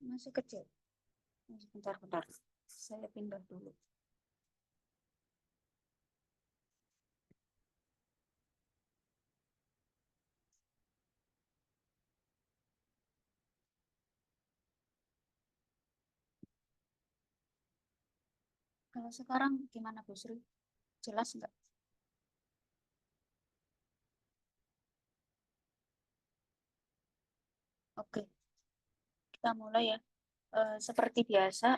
Masih kecil. Bentar. Saya pindah dulu. Kalau sekarang gimana Bu Sri? Jelas nggak? Oke, kita mulai ya. Seperti biasa,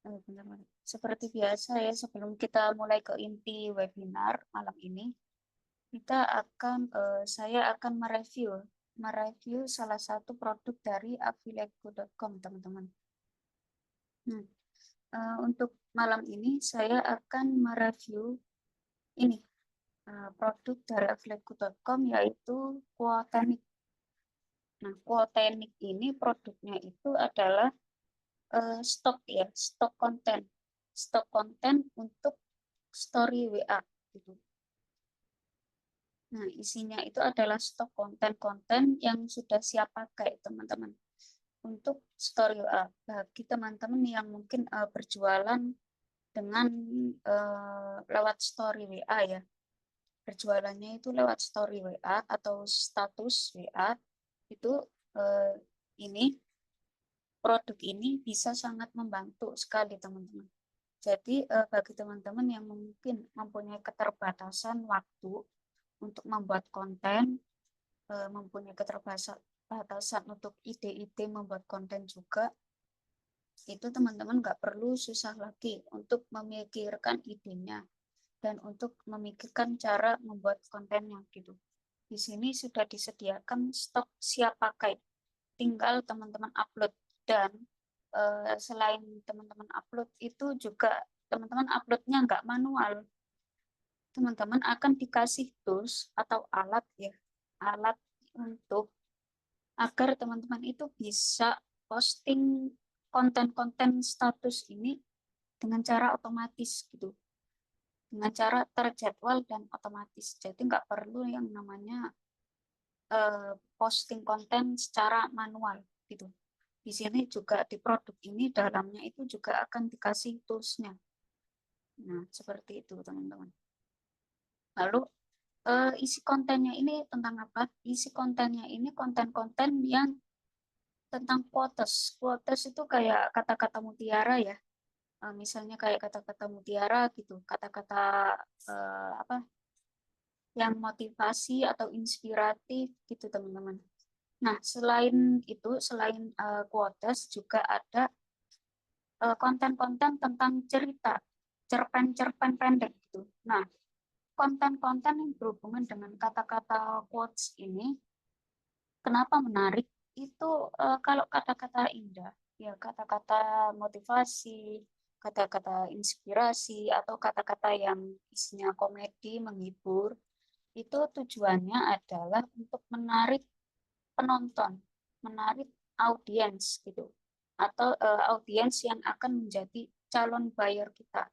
bentar. Seperti biasa ya, sebelum kita mulai ke inti webinar malam ini, saya akan mereview salah satu produk dari affiliateku.com, teman-teman. Nah, untuk malam ini saya akan mereview ini produk dari affiliateku.com, yaitu Quotenic. Nah, Quotenic ini produknya itu adalah stok konten untuk story WA gitu. Nah, isinya itu adalah stok konten-konten yang sudah siap pakai, teman-teman, untuk story WA. Bagi teman-teman yang mungkin berjualan dengan lewat story WA ya. Berjualannya itu lewat story WA atau status WA, itu eh, ini produk ini bisa sangat membantu sekali, teman-teman. Jadi bagi teman-teman yang mungkin mempunyai keterbatasan waktu untuk membuat konten, mempunyai keterbatasan untuk ide-ide membuat konten juga, itu teman-teman nggak perlu susah lagi untuk memikirkan idenya dan untuk memikirkan cara membuat kontennya gitu. Di sini sudah disediakan stok siap pakai, tinggal teman-teman upload. Dan selain teman-teman upload, itu juga teman-teman uploadnya nggak manual. Teman-teman akan dikasih tools atau alat ya, alat untuk agar teman-teman itu bisa posting konten-konten status ini dengan cara otomatis gitu, dengan cara terjadwal dan otomatis. Jadi nggak perlu yang namanya posting konten secara manual gitu. Di sini juga di produk ini dalamnya itu juga akan dikasih toolsnya. Nah, seperti itu teman-teman. Lalu isi kontennya ini tentang apa? Isi kontennya ini konten-konten yang tentang quotes. Quotes itu kayak kata-kata mutiara ya. Misalnya kayak kata-kata mutiara gitu, kata-kata apa yang motivasi atau inspiratif gitu, teman-teman. Nah, selain quotes juga ada konten-konten tentang cerita, cerpen-cerpen pendek gitu. Nah, konten-konten yang berhubungan dengan kata-kata quotes ini, kenapa menarik? Itu kalau kata-kata indah, ya kata-kata motivasi, kata-kata inspirasi, atau kata-kata yang isinya komedi, menghibur, itu tujuannya adalah untuk menarik penonton, menarik audiens gitu, atau audiens yang akan menjadi calon buyer kita,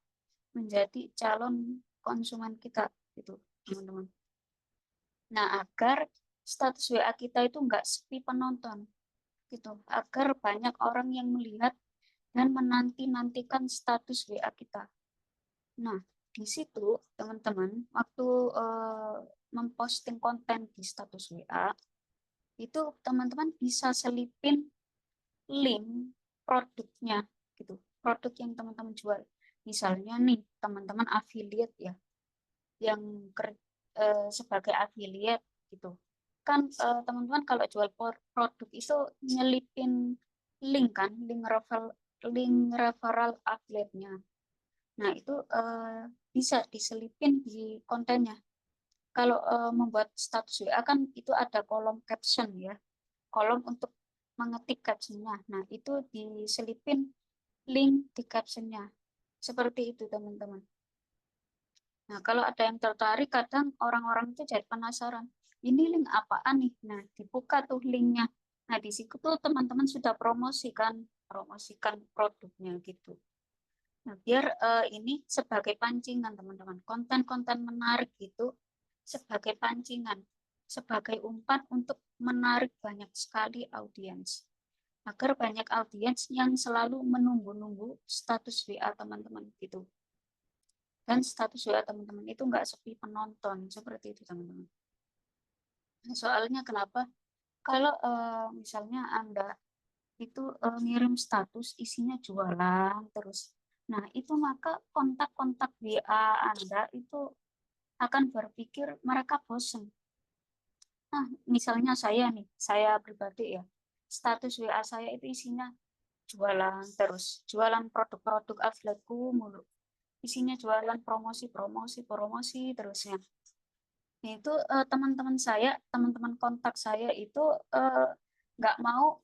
menjadi calon konsumen kita gitu, teman-teman. Nah, agar status WA kita itu nggak sepi penonton gitu, agar banyak orang yang melihat dan menanti-nantikan status WA kita. Nah, di situ teman-teman waktu eh, memposting konten di status WA, itu teman-teman bisa selipin link produknya gitu, produk yang teman-teman jual. Misalnya nih teman-teman affiliate ya, yang sebagai affiliate gitu kan, teman-teman kalau jual produk itu nyelipin link kan, link referral affiliate-nya. Nah, itu bisa diselipin di kontennya. Kalau membuat status WA kan itu ada kolom caption ya, kolom untuk mengetik captionnya. Nah, itu diselipin link di captionnya. Seperti itu, teman-teman. Nah, kalau ada yang tertarik, kadang orang-orang itu jadi penasaran. Ini link apaan nih? Nah, dibuka tuh linknya. Nah, di situ tuh teman-teman sudah promosikan produknya gitu. Nah, biar ini sebagai pancingan, teman-teman. Konten-konten menarik itu sebagai pancingan, sebagai umpan untuk menarik banyak sekali audiens. agar banyak audiens yang selalu menunggu-nunggu status WA teman-teman gitu. Dan status WA teman-teman itu nggak sepi penonton, seperti itu teman-teman. Soalnya kenapa? Kalau misalnya Anda itu ngirim status isinya jualan terus. Nah, itu maka kontak-kontak WA Anda itu akan berpikir mereka bosan. Nah, misalnya saya nih, saya pribadi ya, status WA saya itu isinya jualan terus, jualan produk-produk affiliateku mulu. Isinya jualan promosi, promosi, promosi terusnya. Nah, itu teman-teman saya, teman-teman kontak saya itu eh, nggak mau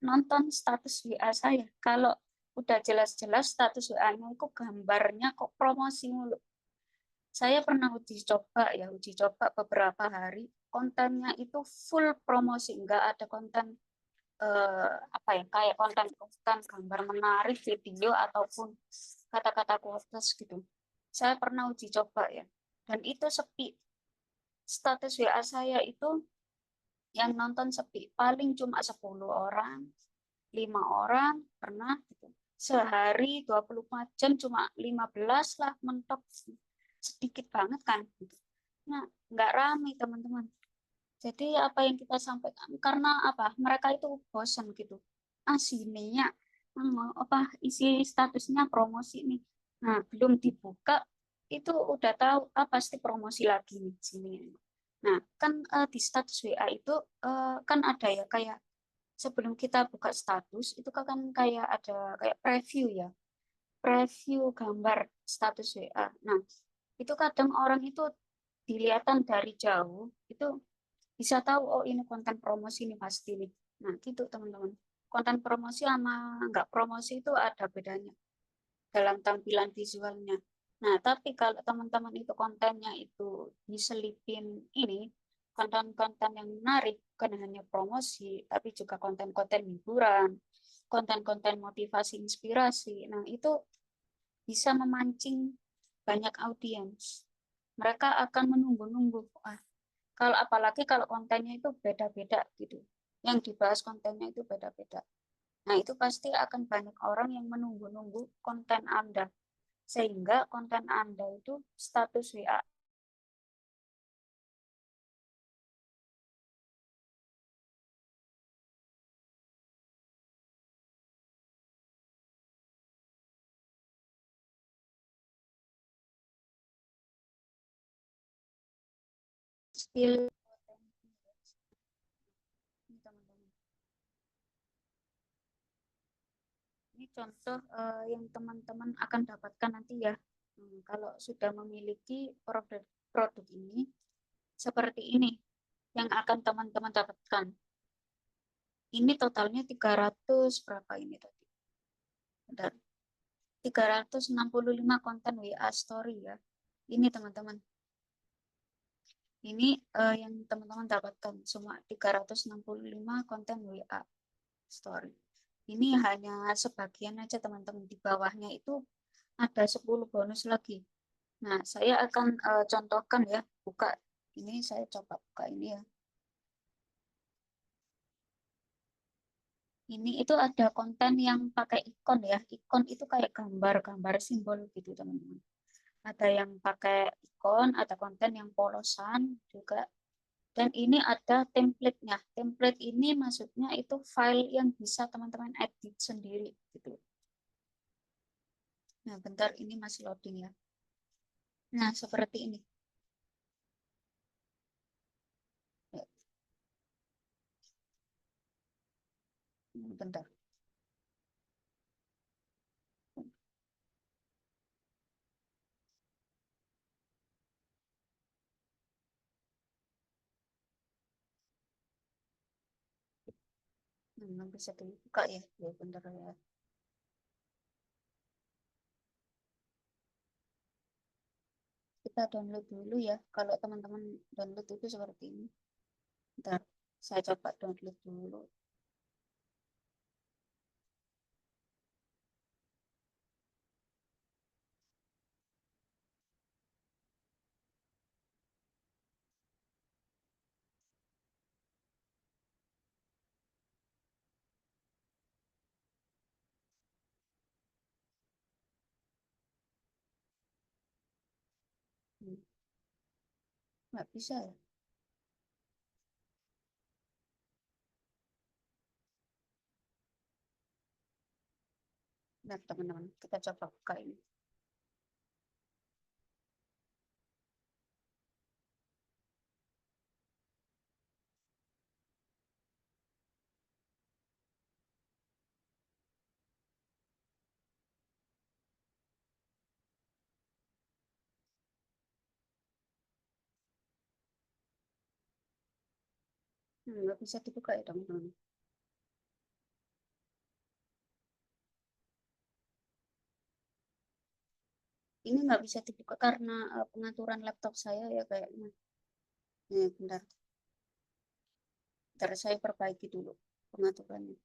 nonton status WA saya. Kalau udah jelas-jelas status WA-nya itu gambarnya kok promosi mulu. Saya pernah uji coba beberapa hari. Kontennya itu full promosi, nggak ada konten apa ya, kayak konten-konten gambar menarik, video ataupun kata-kata quotes gitu. Saya pernah uji coba ya, dan itu sepi. Status WA saya itu yang nonton sepi, paling cuma 10 orang, 5 orang pernah gitu. Sehari 24 jam cuma 15 lah mentok, sedikit banget kan gitu. Nah, nggak ramai teman-teman. Jadi apa yang kita sampaikan karena apa? Mereka itu bosan gitu. Ah sininya apa isi statusnya promosi nih. Nah, belum dibuka itu udah tahu ah pasti promosi lagi nih sini. Nah, kan di status WA itu kan ada ya kayak sebelum kita buka status itu kan kayak ada kayak preview ya. Preview gambar status WA. Nah, itu kadang orang itu dilihatkan dari jauh itu bisa tahu oh ini konten promosi ini pasti nih. Nah, gitu teman-teman. Konten promosi sama nggak promosi itu ada bedanya dalam tampilan visualnya. Nah, tapi kalau teman-teman itu kontennya itu diselipin ini, konten-konten yang menarik, bukan hanya promosi, tapi juga konten-konten hiburan, konten-konten motivasi, inspirasi. Nah, itu bisa memancing banyak audiens. Mereka akan menunggu-nunggu. Ah, kalau apalagi kalau kontennya itu beda-beda gitu. Yang dibahas kontennya itu beda-beda. Nah, itu pasti akan banyak orang yang menunggu-nunggu konten Anda. Sehingga konten Anda itu status WA skill ini teman-teman. Ini contoh yang teman-teman akan dapatkan nanti ya. Kalau sudah memiliki produk ini seperti ini yang akan teman-teman dapatkan. Ini totalnya 300 berapa ini tadi? Bentar. 365 konten WA story ya. Ini teman-teman. Ini yang teman-teman dapatkan semua 365 konten WA story. Ini hanya sebagian aja teman-teman. Di bawahnya itu ada 10 bonus lagi. Nah, saya akan contohkan ya. Buka ini saya coba buka ini ya. Ini itu ada konten yang pakai ikon ya. Ikon itu kayak gambar-gambar simbol gitu teman-teman. Ada yang pakai ikon, ada konten yang polosan juga. Dan ini ada template-nya. Template ini maksudnya itu file yang bisa teman-teman edit sendiri gitu. Nah, bentar ini masih loading ya. Nah, seperti ini. Ya, bentar. Bisa dibuka ya. Ya, bentar ya. Kita download dulu ya. Kalau teman-teman download itu seperti ini. Bentar, saya coba download dulu. Nggak bisa ya. Nah, teman-teman, kita coba buka ini. Nggak bisa dibuka ya, teman-teman. Ini nggak bisa dibuka karena pengaturan laptop saya ya kayaknya. Nih, bentar. Bentar, saya perbaiki dulu pengaturannya.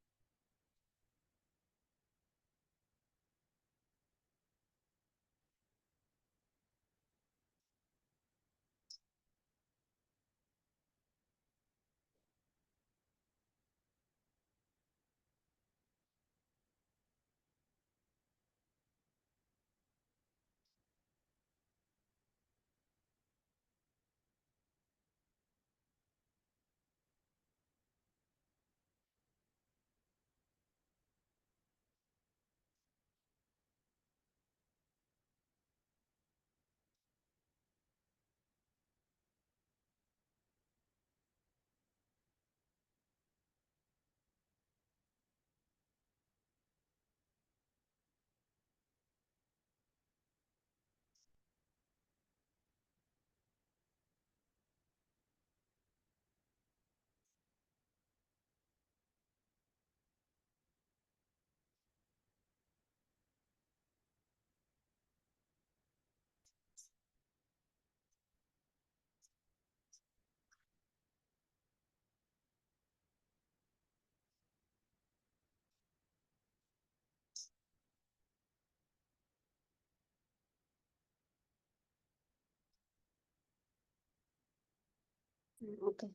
Oke.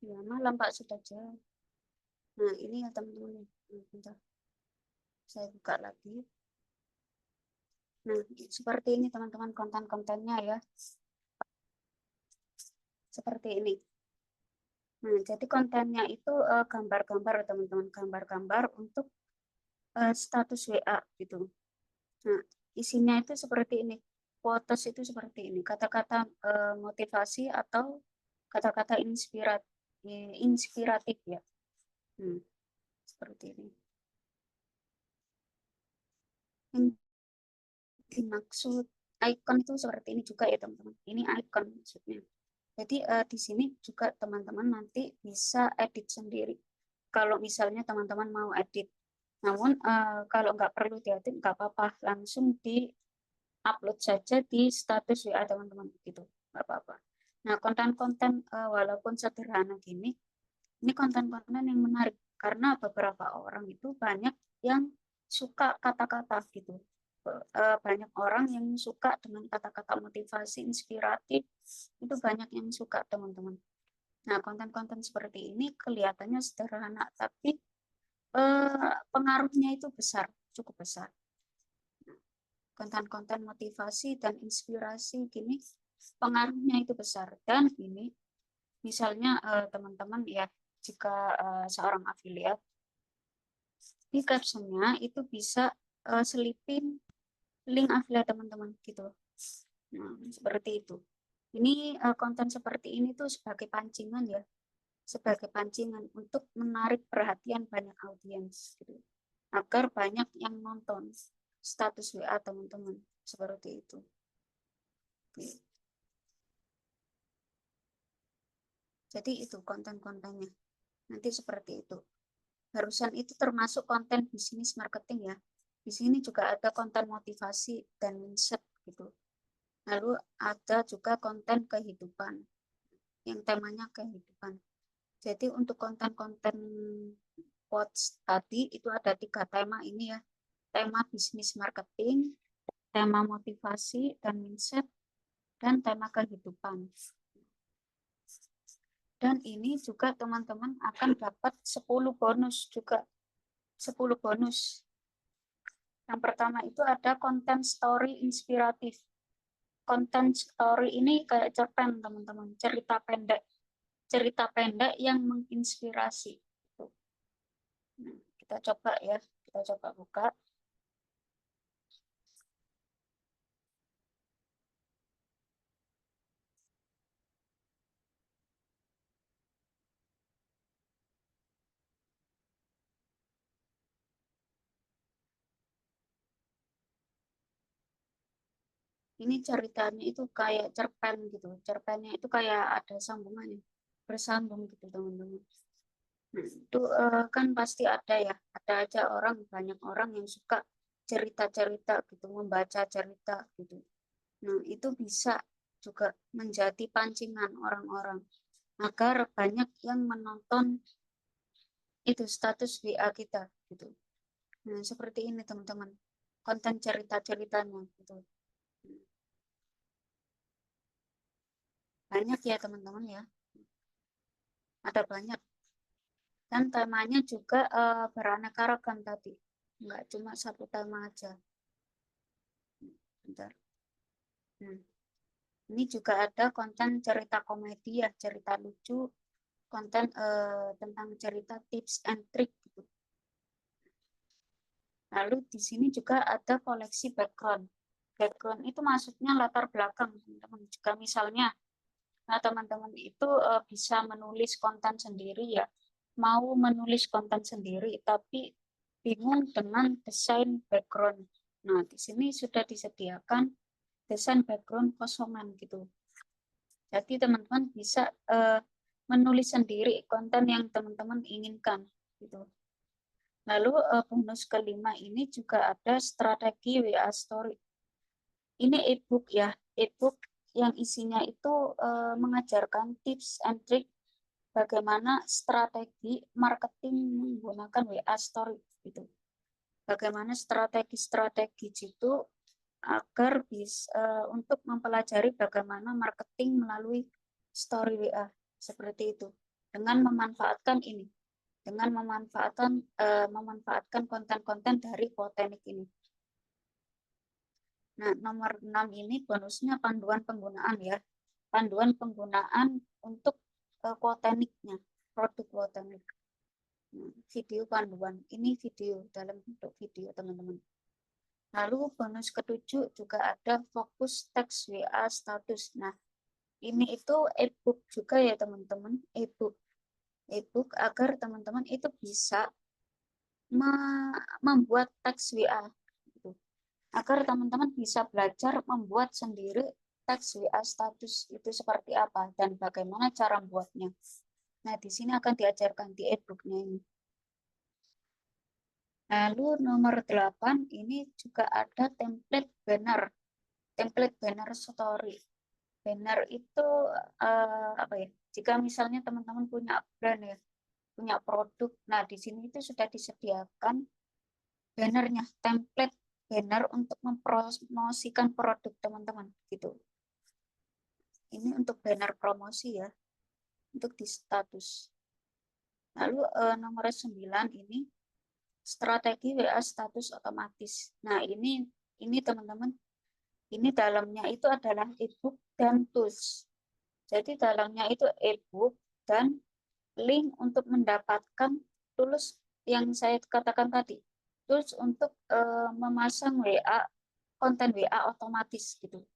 Ya, malam Pak sudah jam. Nah, ini ya teman-teman. Bentar, saya buka lagi. Nah, seperti ini teman-teman konten-kontennya ya. Seperti ini. Nah, jadi kontennya itu gambar-gambar teman-teman, gambar-gambar untuk status WA gitu. Nah, isinya itu seperti ini. Quotes itu seperti ini. Kata-kata motivasi atau kata-kata inspiratif ya. Seperti ini. Yang dimaksud icon itu seperti ini juga ya teman-teman. Ini icon maksudnya. Jadi di sini juga teman-teman nanti bisa edit sendiri. Kalau misalnya teman-teman mau edit. Namun kalau nggak perlu diedit nggak apa-apa. Langsung di-upload saja di status WA teman-teman. Gitu. Nggak apa-apa. Nah konten-konten walaupun sederhana gini, ini konten-konten yang menarik. Karena beberapa orang itu banyak yang suka kata-kata gitu. Banyak orang yang suka dengan kata-kata motivasi, inspiratif, itu banyak yang suka teman-teman. Nah, konten-konten seperti ini kelihatannya sederhana, tapi pengaruhnya itu besar, cukup besar. Konten-konten motivasi dan inspirasi gini, pengaruhnya itu besar. Dan ini, misalnya teman-teman ya, jika seorang afiliat, di captionnya itu bisa selipin link afiliat teman-teman gitu. Nah, seperti itu. Ini konten seperti ini tuh sebagai pancingan ya, sebagai pancingan untuk menarik perhatian banyak audiens gitu. Agar banyak yang nonton status WA teman-teman seperti itu. Jadi itu konten-kontennya. Nanti seperti itu. Barusan itu termasuk konten bisnis marketing ya. Di sini juga ada konten motivasi dan mindset gitu. Lalu ada juga konten kehidupan yang temanya kehidupan. Jadi untuk konten-konten quotes tadi itu ada 3 tema ini ya. Tema bisnis marketing, tema motivasi dan mindset, dan tema kehidupan. Dan ini juga teman-teman akan dapat 10 bonus juga. 10 bonus. Yang pertama itu ada konten story inspiratif. Konten story ini kayak cerpen teman-teman, cerita pendek. Cerita pendek yang menginspirasi. Nah, kita coba ya, kita coba buka. Ini ceritanya itu kayak cerpen gitu. Cerpennya itu kayak ada sambungannya, bersambung gitu teman-teman. Nah, itu kan pasti ada ya, ada aja orang, banyak orang yang suka cerita-cerita gitu, membaca cerita gitu. Nah, itu bisa juga menjadi pancingan orang-orang agar banyak yang menonton itu status WA kita gitu. Nah, seperti ini teman-teman, konten cerita-ceritanya gitu. Banyak ya teman-teman ya, ada banyak. Dan temanya juga beraneka ragam tadi, nggak cuma satu tema aja. Bentar. Nah, ini juga ada konten cerita komedi ya, cerita lucu, konten tentang cerita tips and trick gitu. Lalu di sini juga ada koleksi background. Background itu maksudnya latar belakang, teman-teman. Jika misalnya nah, teman-teman itu bisa menulis konten sendiri ya, mau menulis konten sendiri, tapi bingung dengan desain background. Nah, di sini sudah disediakan desain background kosongan gitu. Jadi teman-teman bisa menulis sendiri konten yang teman-teman inginkan gitu. Lalu bonus kelima ini juga ada strategi WA Story. Ini e-book ya, e-book yang isinya itu mengajarkan tips and trick bagaimana strategi marketing menggunakan WA Story gitu. Bagaimana strategi-strategi itu agar bisa untuk mempelajari bagaimana marketing melalui story WA seperti itu dengan memanfaatkan ini, dengan memanfaatkan konten-konten dari Quoteknik ini. Nah, nomor 6 ini bonusnya panduan penggunaan ya. Panduan penggunaan untuk Quotekniknya, produk Quoteknik. Nah, video panduan. Ini video dalam bentuk video, teman-teman. Lalu bonus ketujuh juga ada fokus teks WA status. Nah, ini itu e-book juga ya teman-teman, e-book. E-book agar teman-teman itu bisa membuat teks WA. Gitu. Agar teman-teman bisa belajar membuat sendiri teks WA status itu seperti apa dan bagaimana cara membuatnya. Nah, di sini akan diajarkan di e-booknya ini. Lalu nomor 8 ini juga ada template banner. Template banner story. Banner itu apa ya? Jika misalnya teman-teman punya brand ya, punya produk, nah di sini itu sudah disediakan bannernya, template banner untuk mempromosikan produk teman-teman gitu. Ini untuk banner promosi ya, untuk di status. Lalu nomor 9 ini strategi WA status otomatis. Nah, ini teman-teman, ini dalamnya itu adalah e-book dan tools. Jadi dalamnya itu e-book dan link untuk mendapatkan tools yang saya katakan tadi. Tools untuk memasang WA, konten WA otomatis gitu.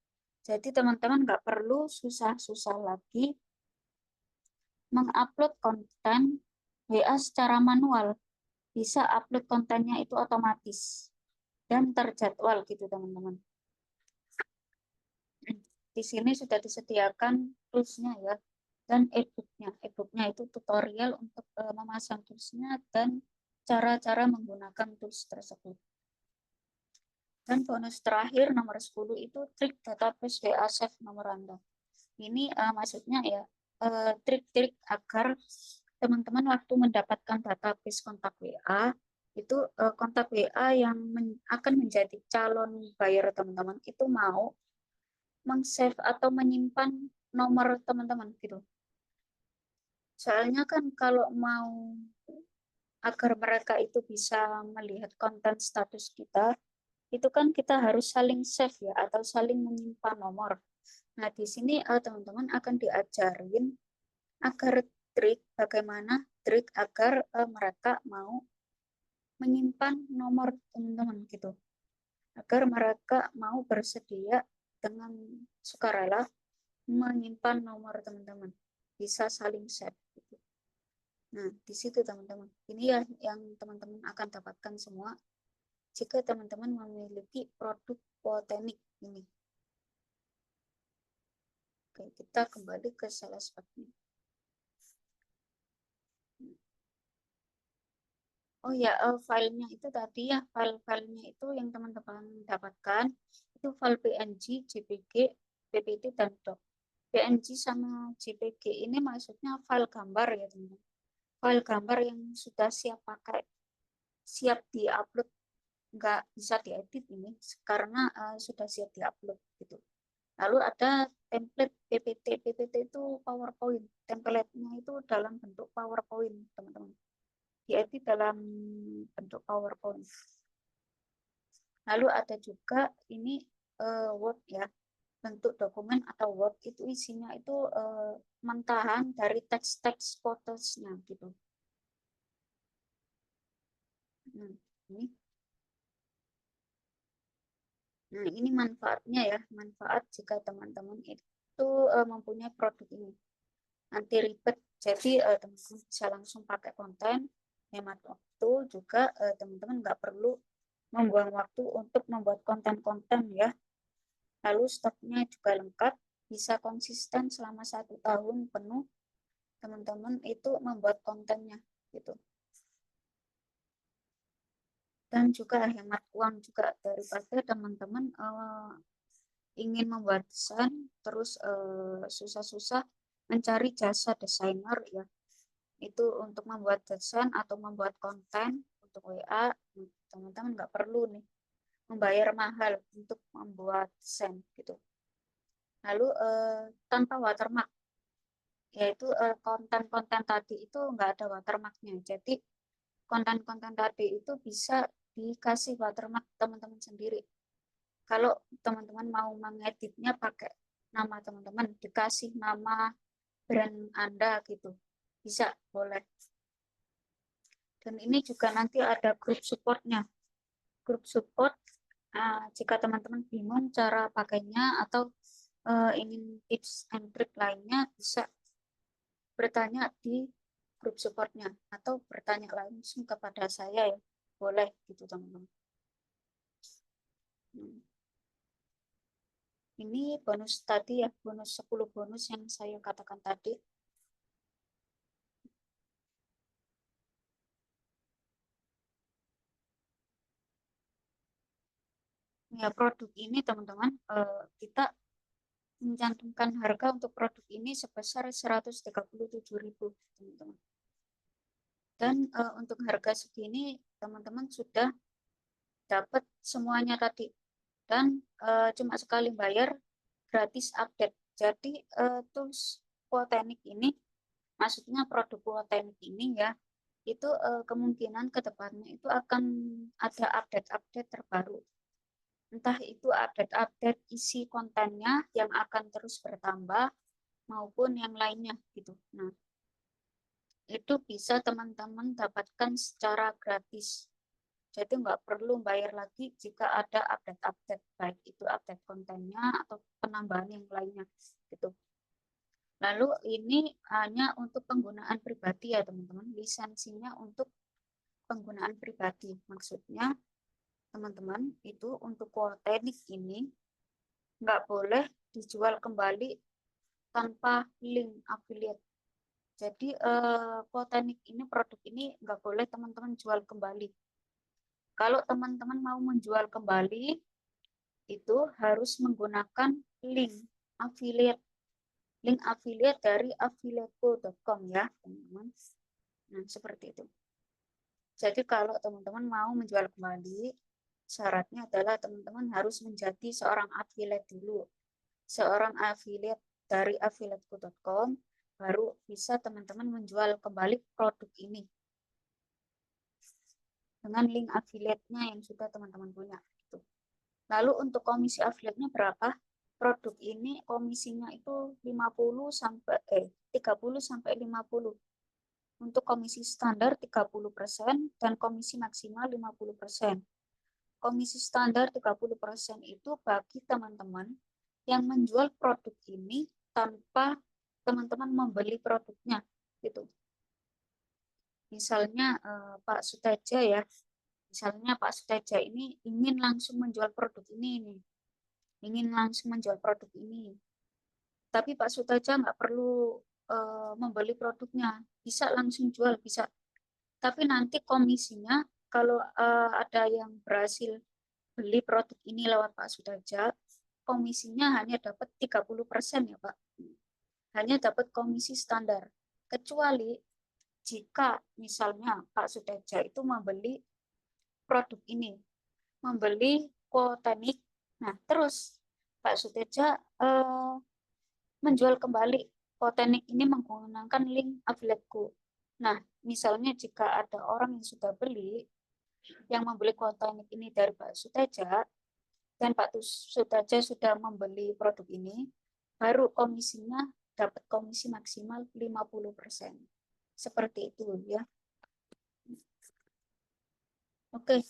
Jadi teman-teman nggak perlu susah-susah lagi mengupload konten WA secara manual. Bisa upload kontennya itu otomatis dan terjadwal gitu teman-teman. Di sini sudah disediakan toolsnya ya dan e-booknya. E-booknya itu tutorial untuk memasang toolsnya dan cara-cara menggunakan tools tersebut. Dan bonus terakhir nomor 10 itu trik database WA Save nomor Anda. Ini maksudnya ya trik-trik agar teman-teman waktu mendapatkan database kontak WA itu kontak WA yang akan menjadi calon buyer teman-teman itu mau meng-save atau menyimpan nomor teman-teman gitu. Soalnya kan kalau mau agar mereka itu bisa melihat konten status kita, itu kan kita harus saling save ya, atau saling menyimpan nomor. Nah, di sini teman-teman akan diajarin agar bagaimana trik agar mereka mau menyimpan nomor teman-teman gitu. Agar mereka mau bersedia dengan sukarela menyimpan nomor teman-teman. Bisa saling share gitu. Nah, di situ teman-teman. Ini ya yang teman-teman akan dapatkan semua jika teman-teman memiliki produk Potenik ini. Oke, kita kembali ke Salesforce. Oh ya, filenya itu tadi ya, file-filenya itu yang teman-teman dapatkan, itu file PNG, JPG, PPT, dan doc. PNG sama JPG ini maksudnya file gambar ya teman-teman. File gambar yang sudah siap pakai, siap di-upload, nggak bisa diedit ini, karena sudah siap di-upload gitu. Lalu ada template PPT. PPT itu PowerPoint. Template-nya itu dalam bentuk PowerPoint, teman-teman. Diedit dalam bentuk PowerPoint. Lalu ada juga ini Word ya. Bentuk dokumen atau Word itu isinya itu mentahan dari teks-teks fotosnya gitu. Nah, ini. Nah, ini manfaatnya ya. Manfaat jika teman-teman itu mempunyai produk ini. Nanti ribet, jadi teman-teman bisa langsung pakai konten, hemat waktu, juga teman-teman nggak perlu membuang waktu untuk membuat konten-konten ya. Lalu stoknya juga lengkap, bisa konsisten selama 1 tahun penuh teman-teman itu membuat kontennya gitu. Dan juga hemat uang juga, daripada teman-teman ingin membuat desain terus susah-susah mencari jasa desainer ya. Itu untuk membuat desain atau membuat konten untuk WA, teman-teman nggak perlu nih membayar mahal untuk membuat desain gitu. Lalu tanpa watermark, yaitu konten-konten tadi itu nggak ada watermarknya. Jadi konten-konten tadi itu bisa dikasih watermark teman-teman sendiri. Kalau teman-teman mau mengeditnya pakai nama teman-teman, dikasih nama brand Anda gitu, bisa, boleh. Dan ini juga nanti ada grup supportnya. Grup support, jika teman-teman bingung cara pakainya atau ingin tips and trick lainnya, bisa bertanya di grup supportnya atau bertanya langsung kepada saya ya, boleh gitu teman-teman. Ini bonus tadi ya, bonus 10 bonus yang saya katakan tadi. Ya, produk ini teman-teman, kita mencantumkan harga untuk produk ini sebesar 137.000 teman-teman. Dan untuk harga segini teman-teman sudah dapat semuanya tadi, dan cuma sekali bayar gratis update. Jadi tools Potenik ini, maksudnya produk Potenik ini ya, itu kemungkinan ke depannya itu akan ada update-update terbaru. Entah itu update-update isi kontennya yang akan terus bertambah maupun yang lainnya gitu. Nah, itu bisa teman-teman dapatkan secara gratis. Jadi nggak perlu bayar lagi jika ada update-update, baik itu update kontennya atau penambahan yang lainnya gitu. Lalu ini hanya untuk penggunaan pribadi ya teman-teman, lisensinya untuk penggunaan pribadi. Maksudnya teman-teman itu untuk Potenik ini nggak boleh dijual kembali tanpa link affiliate. Jadi Potenik ini, produk ini nggak boleh teman-teman jual kembali. Kalau teman-teman mau menjual kembali, itu harus menggunakan link affiliate. Link affiliate dari affiliateko.com ya, teman-teman. Nah, seperti itu. Jadi kalau teman-teman mau menjual kembali, syaratnya adalah teman-teman harus menjadi seorang affiliate dulu. Seorang affiliate dari affiliateko.com, baru bisa teman-teman menjual kembali produk ini dengan link affiliate-nya yang sudah teman-teman punya. Gitu. Lalu untuk komisi affiliate-nya berapa? Produk ini komisinya itu 30 sampai 50. Untuk komisi standar 30% dan komisi maksimal 50%. Komisi standar 30% itu bagi teman-teman yang menjual produk ini tanpa teman-teman membeli produknya gitu. Misalnya Pak Suteja ya. Misalnya Pak Suteja ini ingin langsung menjual produk ini nih. Ingin langsung menjual produk ini. Tapi Pak Suteja nggak perlu membeli produknya, bisa langsung jual, bisa. Tapi nanti komisinya kalau ada yang berhasil beli produk ini lewat Pak Suteja, komisinya hanya dapat 30% ya Pak. Hanya dapat komisi standar. Kecuali jika misalnya Pak Suteja itu membeli produk ini, membeli Quotanik. Nah, terus Pak Suteja menjual kembali Quotanik ini menggunakan link affiliate-ku. Nah, misalnya jika ada orang yang sudah beli, yang membeli Quotanik ini dari Pak Suteja, dan Pak Suteja sudah membeli produk ini, baru komisinya dapat komisi maksimal 50%. Seperti itu ya. Oke,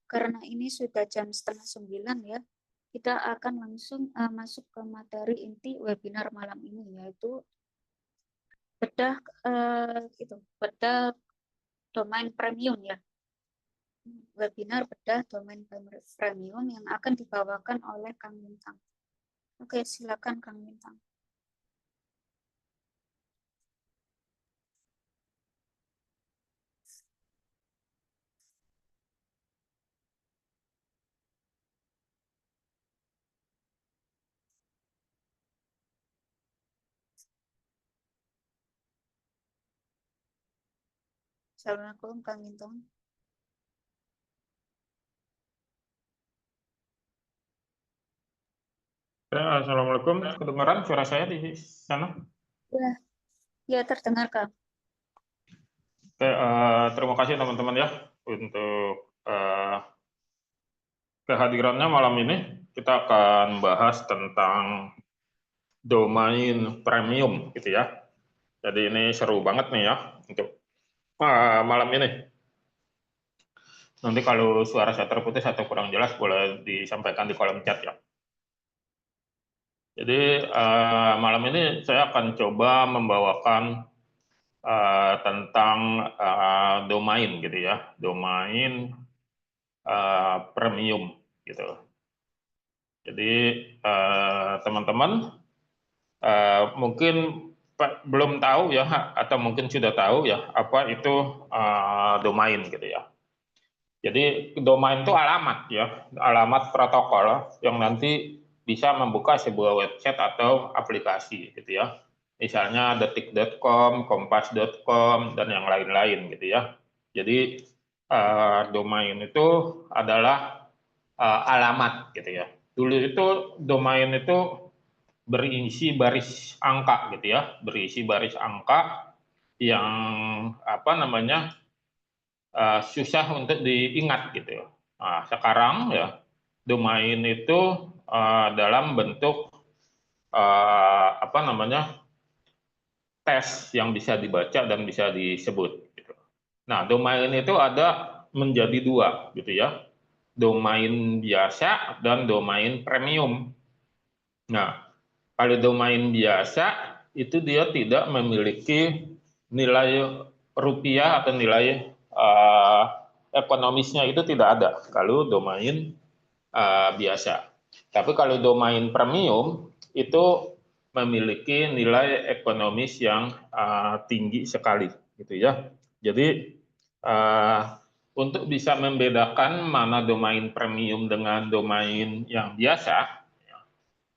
karena ini sudah jam 8:30 ya, kita akan langsung masuk ke materi inti webinar malam ini, yaitu bedah bedah domain premium ya. Webinar bedah domain premium yang akan dibawakan oleh Kang Bintang. Oke, silakan Kang Bintang. Assalamualaikum Kang Bintang. Assalamualaikum, kedengaran suara saya di sana? Ya, terdengar Kang. Oke, terima kasih teman-teman ya untuk kehadirannya malam ini. Kita akan bahas tentang domain premium gitu ya. Jadi ini seru banget nih ya untuk malam ini. Nanti kalau suara saya terputus atau kurang jelas boleh disampaikan di kolom chat ya. Jadi malam ini saya akan coba membawakan tentang domain gitu ya, domain premium gitu. Jadi teman-teman mungkin belum tahu ya, atau mungkin sudah tahu ya apa itu domain gitu ya. Jadi domain itu alamat ya, alamat protokol yang nanti bisa membuka sebuah website atau aplikasi gitu ya. Misalnya detik.com, kompas.com, dan yang lain-lain gitu ya. Jadi domain itu adalah alamat gitu ya. Dulu itu domain itu berisi baris angka gitu ya, berisi baris angka yang apa namanya susah untuk diingat gitu. Nah, sekarang ya domain itu dalam bentuk apa namanya tes yang bisa dibaca dan bisa disebut. Gitu. Nah, domain itu ada menjadi dua gitu ya, domain biasa dan domain premium. Nah, kalau domain biasa itu dia tidak memiliki nilai rupiah atau nilai ekonomisnya itu tidak ada kalau domain biasa. Tapi kalau domain premium itu memiliki nilai ekonomis yang tinggi sekali, gitu ya. Jadi untuk bisa membedakan mana domain premium dengan domain yang biasa,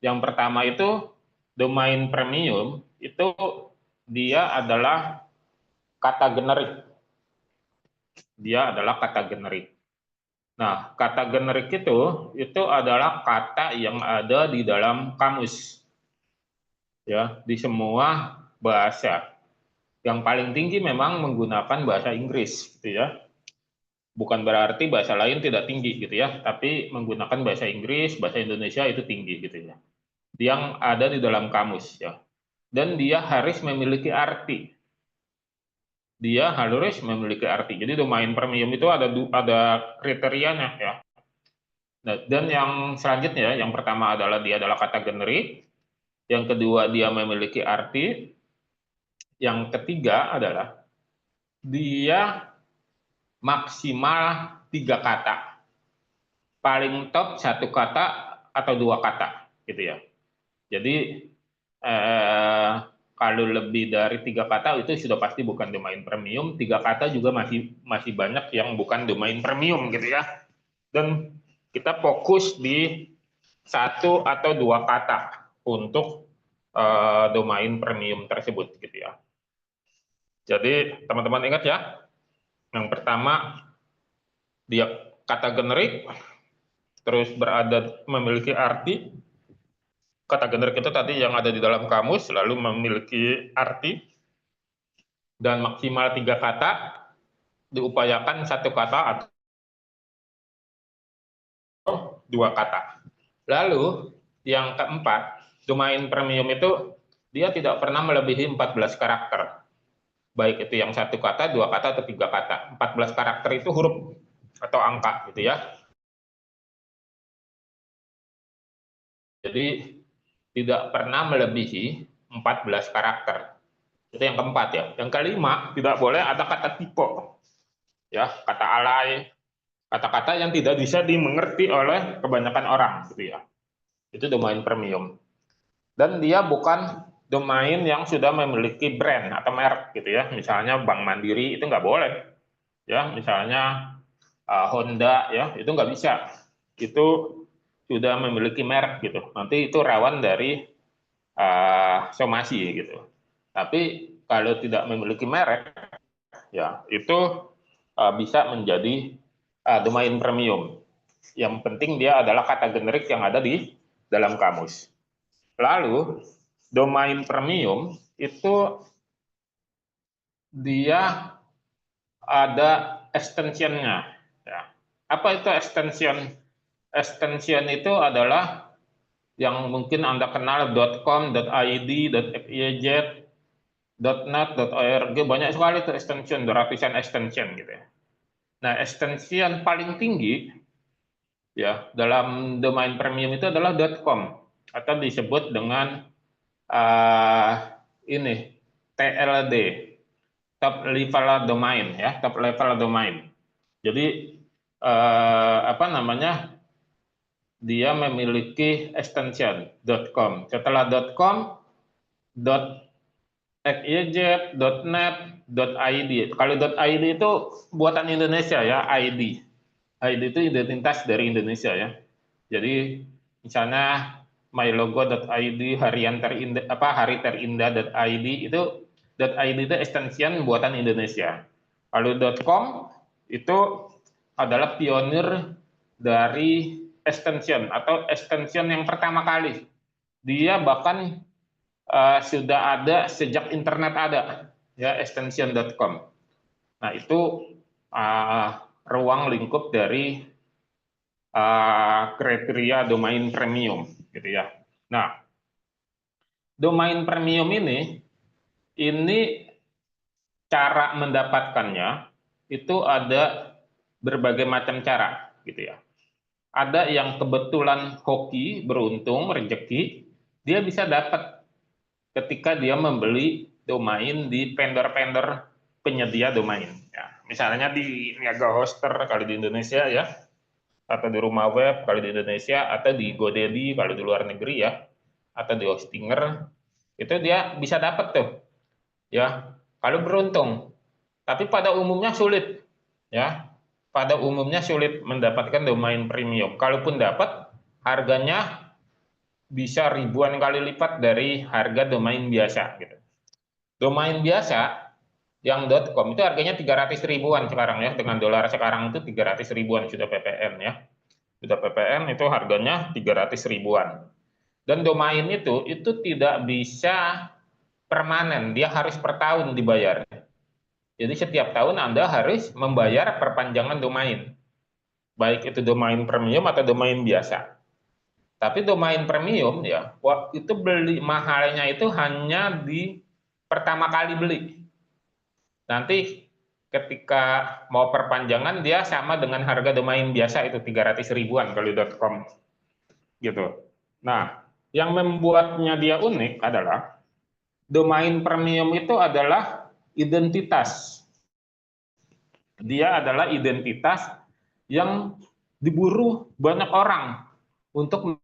yang pertama itu domain premium itu dia adalah kata generik. Dia adalah kata generik. Nah, kata generik itu adalah kata yang ada di dalam kamus. Ya, di semua bahasa. Yang paling tinggi memang menggunakan bahasa Inggris, gitu ya. Bukan berarti bahasa lain tidak tinggi, gitu ya. Tapi menggunakan bahasa Inggris, bahasa Indonesia itu tinggi, gitu ya. Yang ada di dalam kamus, ya. Dan dia harus memiliki arti. Dia harus memiliki arti. Jadi domain premium itu ada kriterianya, ya. Dan yang selanjutnya, yang pertama adalah dia adalah kata generik. Yang kedua, dia memiliki arti. Yang ketiga adalah dia maksimal 3 kata. Paling top 1 kata atau 2 kata, gitu ya. Jadi kalau lebih dari 3 kata itu sudah pasti bukan domain premium. 3 kata juga masih banyak yang bukan domain premium, gitu ya. Dan kita fokus di 1 atau 2 kata untuk domain premium tersebut, gitu ya. Jadi teman-teman ingat ya, yang pertama dia kata generik, terus memiliki arti. Kata generik itu tadi yang ada di dalam kamus, lalu memiliki arti, dan maksimal 3 kata, diupayakan 1 kata atau 2 kata. Lalu yang keempat, domain premium itu dia tidak pernah melebihi 14 karakter. Baik itu yang 1 kata, 2 kata, atau 3 kata. 14 karakter itu huruf atau angka, gitu ya. Jadi tidak pernah melebihi 14 karakter. Itu yang keempat ya. Yang kelima, tidak boleh ada kata tipe. Ya, kata alay, kata-kata yang tidak bisa dimengerti oleh kebanyakan orang, gitu ya. Itu domain premium. Dan dia bukan domain yang sudah memiliki brand atau merek, gitu ya. Misalnya Bank Mandiri itu nggak boleh. Ya, misalnya Honda ya, itu nggak bisa. Itu sudah memiliki merek gitu. Nanti itu rawan dari somasi gitu. Tapi kalau tidak memiliki merek, ya itu bisa menjadi domain premium. Yang penting dia adalah kata generik yang ada di dalam kamus. Lalu domain premium itu dia ada extensionnya. Ya. Apa itu extension? Extension itu adalah yang mungkin Anda kenal .com, .id, .fij, .net, .org, banyak sekali itu extension, ratusan extension gitu ya. Nah, extension paling tinggi ya dalam domain premium itu adalah .com atau disebut dengan ini TLD, top level domain ya, top level domain. Jadi apa namanya? Dia memiliki extension .com. Setelah .com, .fij, .net, .id. Kalau .id itu buatan Indonesia ya, ID. ID itu identitas dari Indonesia ya. Jadi misalnya mylogo.id, hari terindah.id itu .id itu extension buatan Indonesia. Kalau .com itu adalah pionir dari extension atau extension yang pertama kali. Dia bahkan sudah ada sejak internet ada, ya, extension.com. Nah, itu ruang lingkup dari kriteria domain premium, gitu ya. Nah, domain premium ini cara mendapatkannya itu ada berbagai macam cara, gitu ya. Ada yang kebetulan hoki, beruntung, rezeki, dia bisa dapat ketika dia membeli domain di vendor-vendor penyedia domain. Ya, misalnya di Niaga Hoster kalau di Indonesia ya, atau di Rumah Web kalau di Indonesia, atau di GoDaddy kalau di luar negeri ya, atau di Hostinger, itu dia bisa dapat tuh, ya, kalau beruntung. Tapi pada umumnya sulit, ya. Pada umumnya sulit mendapatkan domain premium. Kalaupun dapat, harganya bisa ribuan kali lipat dari harga domain biasa gitu. Domain biasa yang .com itu harganya 300 ribuan sekarang ya, dengan dolar sekarang itu 300 ribuan sudah PPN ya. Sudah PPN itu harganya 300 ribuan. Dan domain itu tidak bisa permanen, dia harus per tahun dibayar. Jadi setiap tahun Anda harus membayar perpanjangan domain. Baik itu domain premium atau domain biasa. Tapi domain premium ya, itu beli mahalnya itu hanya di pertama kali beli. Nanti ketika mau perpanjangan dia sama dengan harga domain biasa itu 300 ribuan kalau .com gitu. Nah, yang membuatnya dia unik adalah domain premium itu adalah identitas. Dia adalah identitas yang diburu banyak orang untuk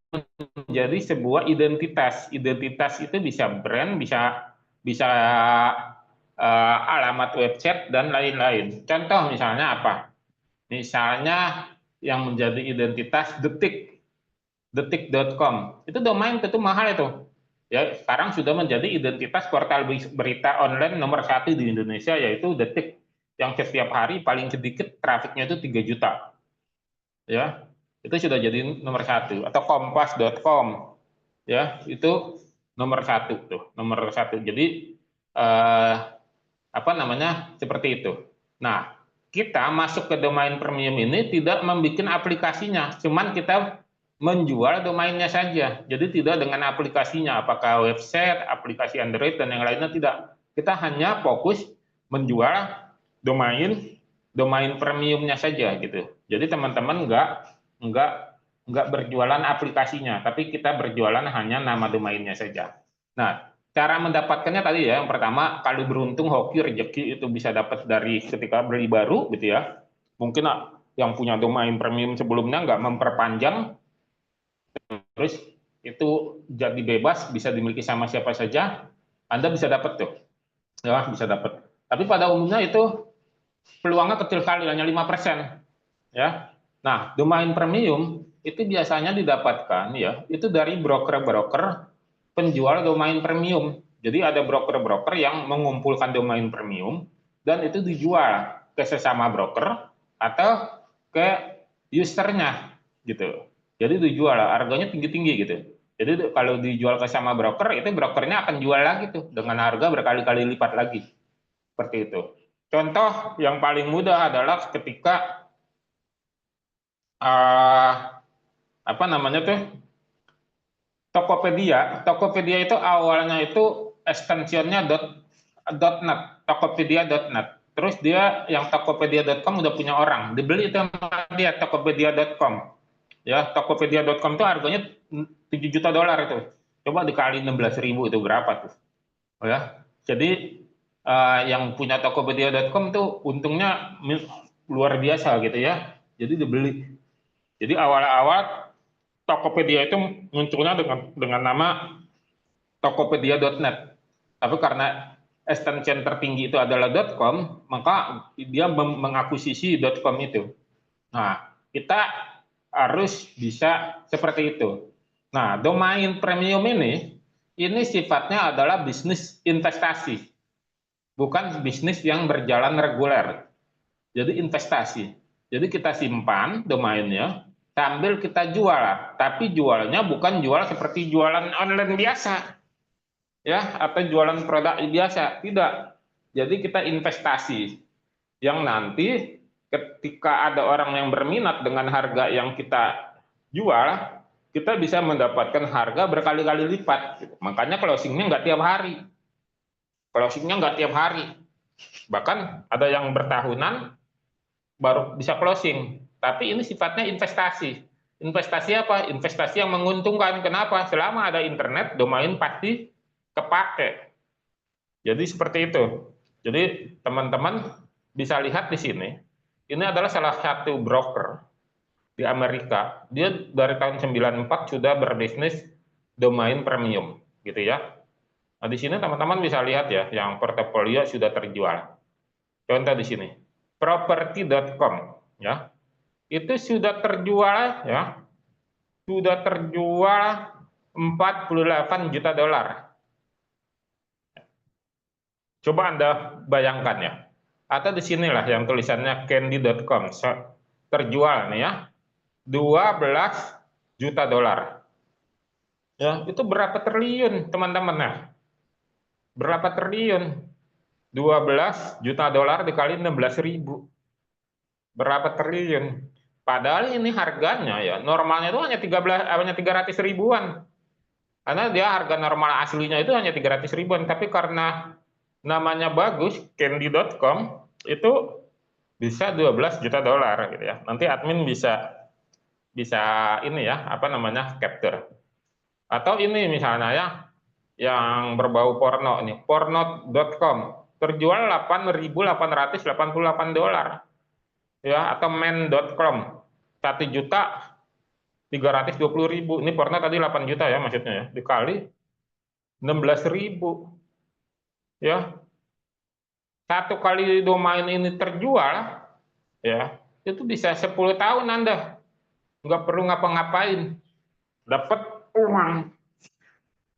menjadi sebuah identitas. Identitas itu bisa brand, bisa bisa alamat website dan lain-lain. Contoh misalnya apa? Misalnya yang menjadi identitas detik.com. Itu domain itu mahal itu. Ya, sekarang sudah menjadi identitas portal berita online nomor 1 di Indonesia, yaitu Detik, yang setiap hari paling sedikit trafiknya itu 3 juta. Ya, itu sudah jadi nomor 1. Atau kompas.com, ya, itu nomor 1 tuh, nomor 1. Jadi apa namanya, seperti itu. Nah, kita masuk ke domain premium ini tidak membuat aplikasinya, cuman kita menjual domainnya saja. Jadi tidak dengan aplikasinya, apakah website, aplikasi Android dan yang lainnya, tidak. Kita hanya fokus menjual domain premiumnya saja gitu. Jadi teman-teman nggak berjualan aplikasinya, tapi kita berjualan hanya nama domainnya saja. Nah, cara mendapatkannya tadi ya, yang pertama, kali beruntung, hoki, rezeki itu bisa dapat dari ketika beli baru gitu ya. Mungkin yang punya domain premium sebelumnya nggak memperpanjang, terus itu jadi bebas, bisa dimiliki sama siapa saja, Anda bisa dapat tuh, ya bisa dapat. Tapi pada umumnya itu peluangnya kecil sekali, hanya 5%, ya. Nah, domain premium itu biasanya didapatkan ya, itu dari broker-broker penjual domain premium. Jadi ada broker-broker yang mengumpulkan domain premium dan itu dijual ke sesama broker atau ke usernya gitu. Jadi dijual, harganya tinggi-tinggi gitu. Jadi kalau dijual ke sama broker, itu brokernya akan jual lagi tuh dengan harga berkali-kali lipat lagi. Seperti itu. Contoh yang paling mudah adalah ketika apa namanya tuh, Tokopedia. Tokopedia itu awalnya itu ekstensinya .net, tokopedia.net. Terus dia yang tokopedia.com udah punya orang, dibeli itu sama dia tokopedia.com. Ya, tokopedia.com itu harganya 7 juta dolar itu. Coba dikali 16.000 itu berapa tuh? Oh ya. Jadi yang punya tokopedia.com tuh untungnya luar biasa gitu ya. Jadi dibeli. Jadi awal-awal Tokopedia itu munculnya dengan nama tokopedia.net. Tapi karena extension tertinggi itu adalah .com, maka dia mengakuisisi .com itu. Nah, kita harus bisa seperti itu. Nah, domain premium ini sifatnya adalah bisnis investasi, bukan bisnis yang berjalan reguler. Jadi investasi. Jadi kita simpan domainnya, sambil kita jual, tapi jualnya bukan jual seperti jualan online biasa, ya, atau jualan produk biasa, tidak. Jadi kita investasi, yang nanti ketika ada orang yang berminat dengan harga yang kita jual, kita bisa mendapatkan harga berkali-kali lipat. Makanya closingnya nggak tiap hari, bahkan ada yang bertahunan baru bisa closing. Tapi ini sifatnya investasi. Investasi apa? Investasi yang menguntungkan. Kenapa? Selama ada internet, domain pasti kepake. Jadi seperti itu. Jadi teman-teman bisa lihat di sini. Ini adalah salah satu broker di Amerika. Dia dari tahun 94 sudah berbisnis domain premium, gitu ya. Nah, di sini teman-teman bisa lihat ya, yang portofolio sudah terjual. Contoh di sini, property.com ya. Itu sudah terjual ya. Sudah terjual 48 juta dolar. Coba Anda bayangkan ya. Atau di sinilah yang tulisannya candy.com. Terjual nih ya. 12 juta dolar. Ya, itu berapa triliun teman-teman ya? Berapa triliun? 12 juta dolar dikali 16.000. Berapa triliun? Padahal ini harganya ya, normalnya itu hanya 300 ribuan. Karena dia harga normal aslinya itu hanya 300 ribuan, tapi karena namanya bagus, candy.com itu bisa 12 juta dolar gitu ya. Nanti admin bisa bisa ini ya, apa namanya, capture. Atau ini misalnya ya, yang berbau porno nih, porno.com terjual 8.888 dolar ya, atau men.com 1.320.000. Ini porno tadi 8 juta ya maksudnya ya, dikali 16.000 ya. Satu kali domain ini terjual ya, itu bisa 10 tahun Anda nggak perlu ngapa-ngapain, dapat uang.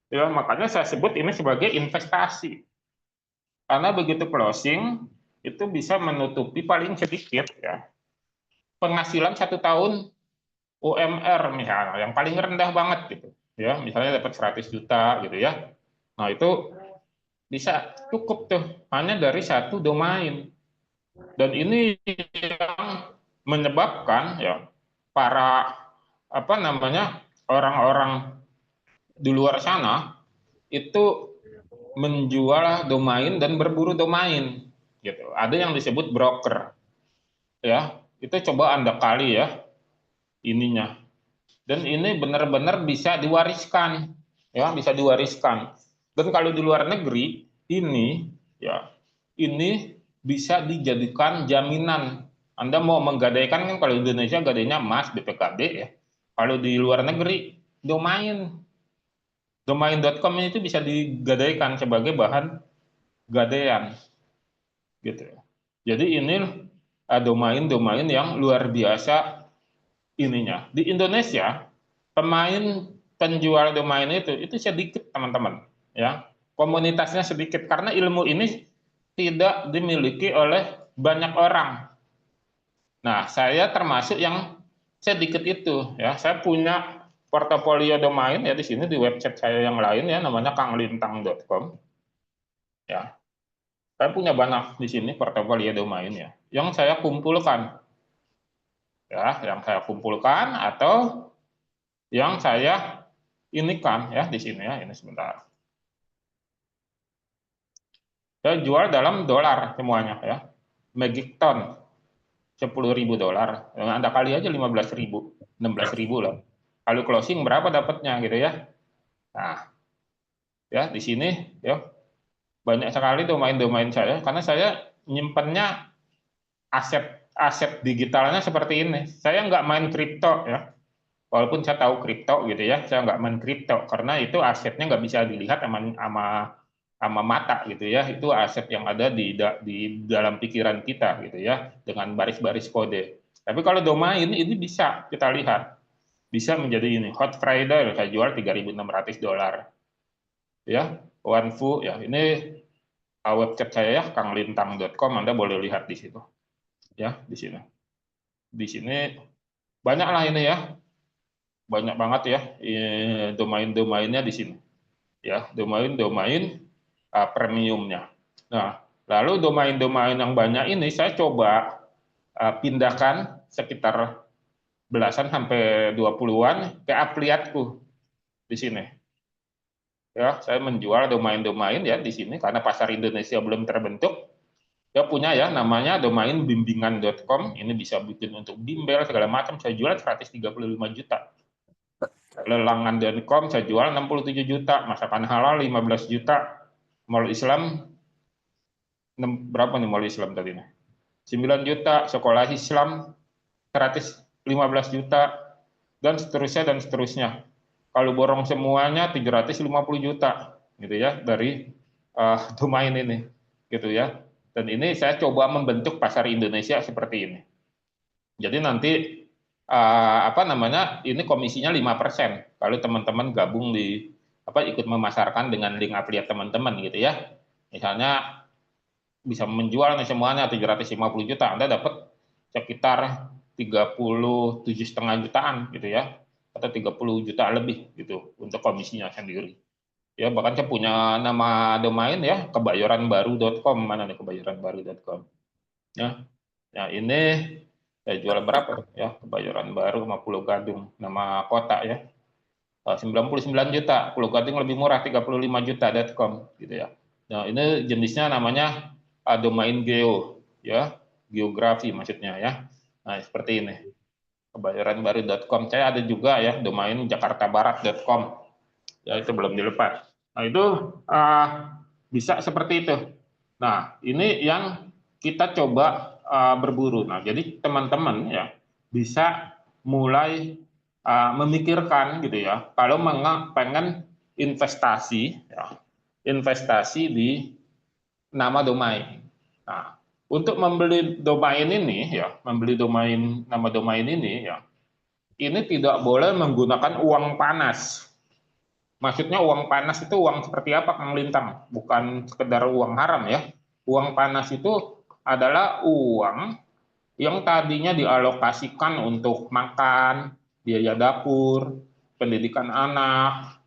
Ya, makanya saya sebut ini sebagai investasi. Karena begitu closing, itu bisa menutupi paling sedikit ya, penghasilan 1 tahun UMR misalnya, yang paling rendah banget gitu. Ya, misalnya dapat 100 juta gitu ya. Nah, itu bisa cukup tuh hanya dari satu domain. Dan ini yang menyebabkan ya para apa namanya, orang-orang di luar sana itu menjual domain dan berburu domain gitu. Ada yang disebut broker ya. Itu coba Anda kali ya ininya. Dan ini benar-benar bisa diwariskan ya, bisa diwariskan. Dan kalau di luar negeri ini ya, ini bisa dijadikan jaminan. Anda mau menggadaikan kan, kalau di Indonesia gadainya emas, BPKB ya. Kalau di luar negeri domain.com itu bisa digadaikan sebagai bahan gadaian gitu ya. Jadi ini domain-domain yang luar biasa ininya. Di Indonesia pemain penjual domain itu sedikit teman-teman ya. Komunitasnya sedikit karena ilmu ini tidak dimiliki oleh banyak orang. Nah, saya termasuk yang sedikit itu ya. Saya punya portofolio domain ya di sini, di website saya yang lain ya, namanya kanglintang.com ya. Saya punya banyak di sini portofolio domain ya, yang saya kumpulkan ya, yang saya kumpulkan atau yang saya inikan ya di sini ya. Ini sebentar. Saya jual dalam dolar semuanya ya. Magic ton 10.000 dolar. Anda kali aja 15.000, 16.000 lah. Kalau closing berapa dapatnya gitu ya. Nah, ya di sini ya banyak sekali domain-domain saya karena saya nyimpennya aset digitalnya seperti ini. Saya nggak main kripto ya. Walaupun saya tahu kripto gitu ya, saya nggak main kripto karena itu asetnya nggak bisa dilihat sama mata gitu ya. Itu aset yang ada di dalam pikiran kita gitu ya, dengan baris-baris kode. Tapi kalau domain ini bisa kita lihat, bisa menjadi ini Hot Friday saya jual 3.600 dolar ya. OneFu ya, ini website saya ya, kanglintang.com. Anda boleh lihat di situ ya, di sini. Di sini banyak lah ini ya, banyak banget ya domain-domainnya di sini ya, domain-domain premiumnya. Nah, lalu domain-domain yang banyak ini saya coba pindahkan sekitar belasan sampai 20-an ke afiliatku di sini. Ya, saya menjual domain-domain ya di sini karena pasar Indonesia belum terbentuk. Ya punya ya namanya domain bimbingan.com. Ini bisa bikin untuk bimbel segala macam. Saya jual 135 juta. Lelangan.com saya jual 67 juta, masakan halal 15 juta, mall Islam berapa nih mall Islam tadi nih? 9 juta, sekolah Islam 115 juta, dan seterusnya dan seterusnya. Kalau borong semuanya 750 juta gitu ya dari domain ini gitu ya. Dan ini saya coba membentuk pasar Indonesia seperti ini. Jadi nanti apa namanya, ini komisinya 5% kalau teman-teman gabung di ikut memasarkan dengan link afiliat teman-teman gitu ya. Misalnya bisa menjual nih semuanya 750 juta, Anda dapat sekitar 37,5 jutaan gitu ya, atau 30 juta lebih gitu untuk komisinya sendiri. Ya, bahkan saya punya nama domain ya, kebayoranbaru.com. Mana nih kebayoranbaru.com? Ya, nah ini saya jual berapa ya? Kebayoran Baru sama Pulau Gadung, nama kota ya. 99 juta, Pulau Gadung lebih murah 35 juta.com gitu ya. Nah, ini jenisnya namanya domain geo ya, geografi maksudnya ya. Nah, seperti ini. Kebayoranbaru.com. Saya ada juga ya domain jakartabarat.com. Ya, itu belum dilepas. Nah, itu bisa seperti itu. Nah, ini yang kita coba berburu. Nah, jadi teman-teman ya bisa mulai memikirkan gitu ya, kalau pengen investasi, ya, investasi di nama domain. Nah, untuk membeli domain ini ya, membeli domain nama domain ini ya, ini tidak boleh menggunakan uang panas. Maksudnya uang panas itu uang seperti apa, Kang Lintang? Bukan sekedar uang haram ya. Uang panas itu adalah uang yang tadinya dialokasikan untuk makan, biaya dapur, pendidikan anak.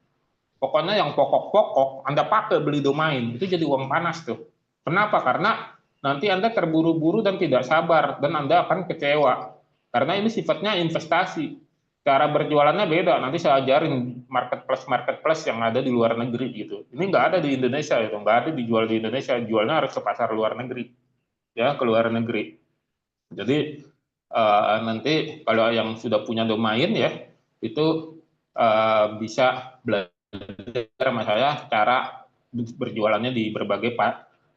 Pokoknya yang pokok-pokok Anda pakai beli domain, itu jadi uang panas tuh. Kenapa? Karena nanti Anda terburu-buru dan tidak sabar, dan Anda akan kecewa. Karena ini sifatnya investasi. Cara berjualannya beda, nanti saya ajarin marketplace yang ada di luar negeri gitu. Ini nggak ada di Indonesia gitu, nggak ada dijual di Indonesia, jualnya harus ke pasar luar negeri, ya ke luar negeri. Jadi nanti kalau yang sudah punya domain ya, itu bisa belajar sama saya cara berjualannya di berbagai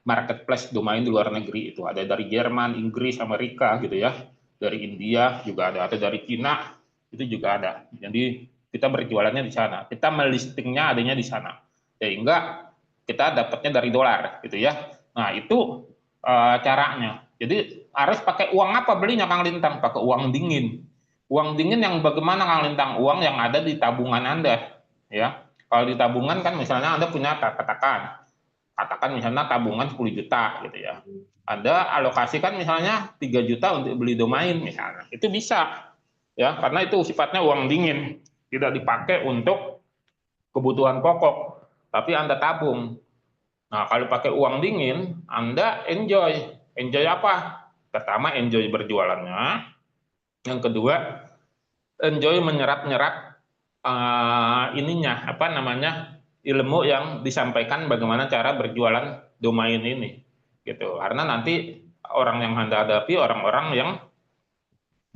marketplace domain di luar negeri. Itu ada dari Jerman, Inggris, Amerika gitu ya, dari India juga ada dari Cina itu juga ada. Jadi kita berjualannya di sana, kita melistingnya adanya di sana, sehingga kita dapatnya dari dolar gitu ya. Nah, itu caranya. Jadi harus pakai uang apa belinya, Kang Lintang? Pakai uang dingin. Uang dingin yang bagaimana, Kang Lintang? Uang yang ada di tabungan Anda, ya. Kalau di tabungan kan misalnya Anda punya katakan misalnya tabungan 10 juta gitu ya. Anda alokasikan misalnya 3 juta untuk beli domain misalnya. Itu bisa ya, karena itu sifatnya uang dingin, tidak dipakai untuk kebutuhan pokok, tapi Anda tabung. Nah, kalau pakai uang dingin, Anda enjoy. Enjoy apa? Pertama, enjoy berjualannya. Yang kedua, enjoy menyerap-nyerap ininya, apa namanya, ilmu yang disampaikan bagaimana cara berjualan domain ini. Gitu. Karena nanti orang yang Anda hadapi orang-orang yang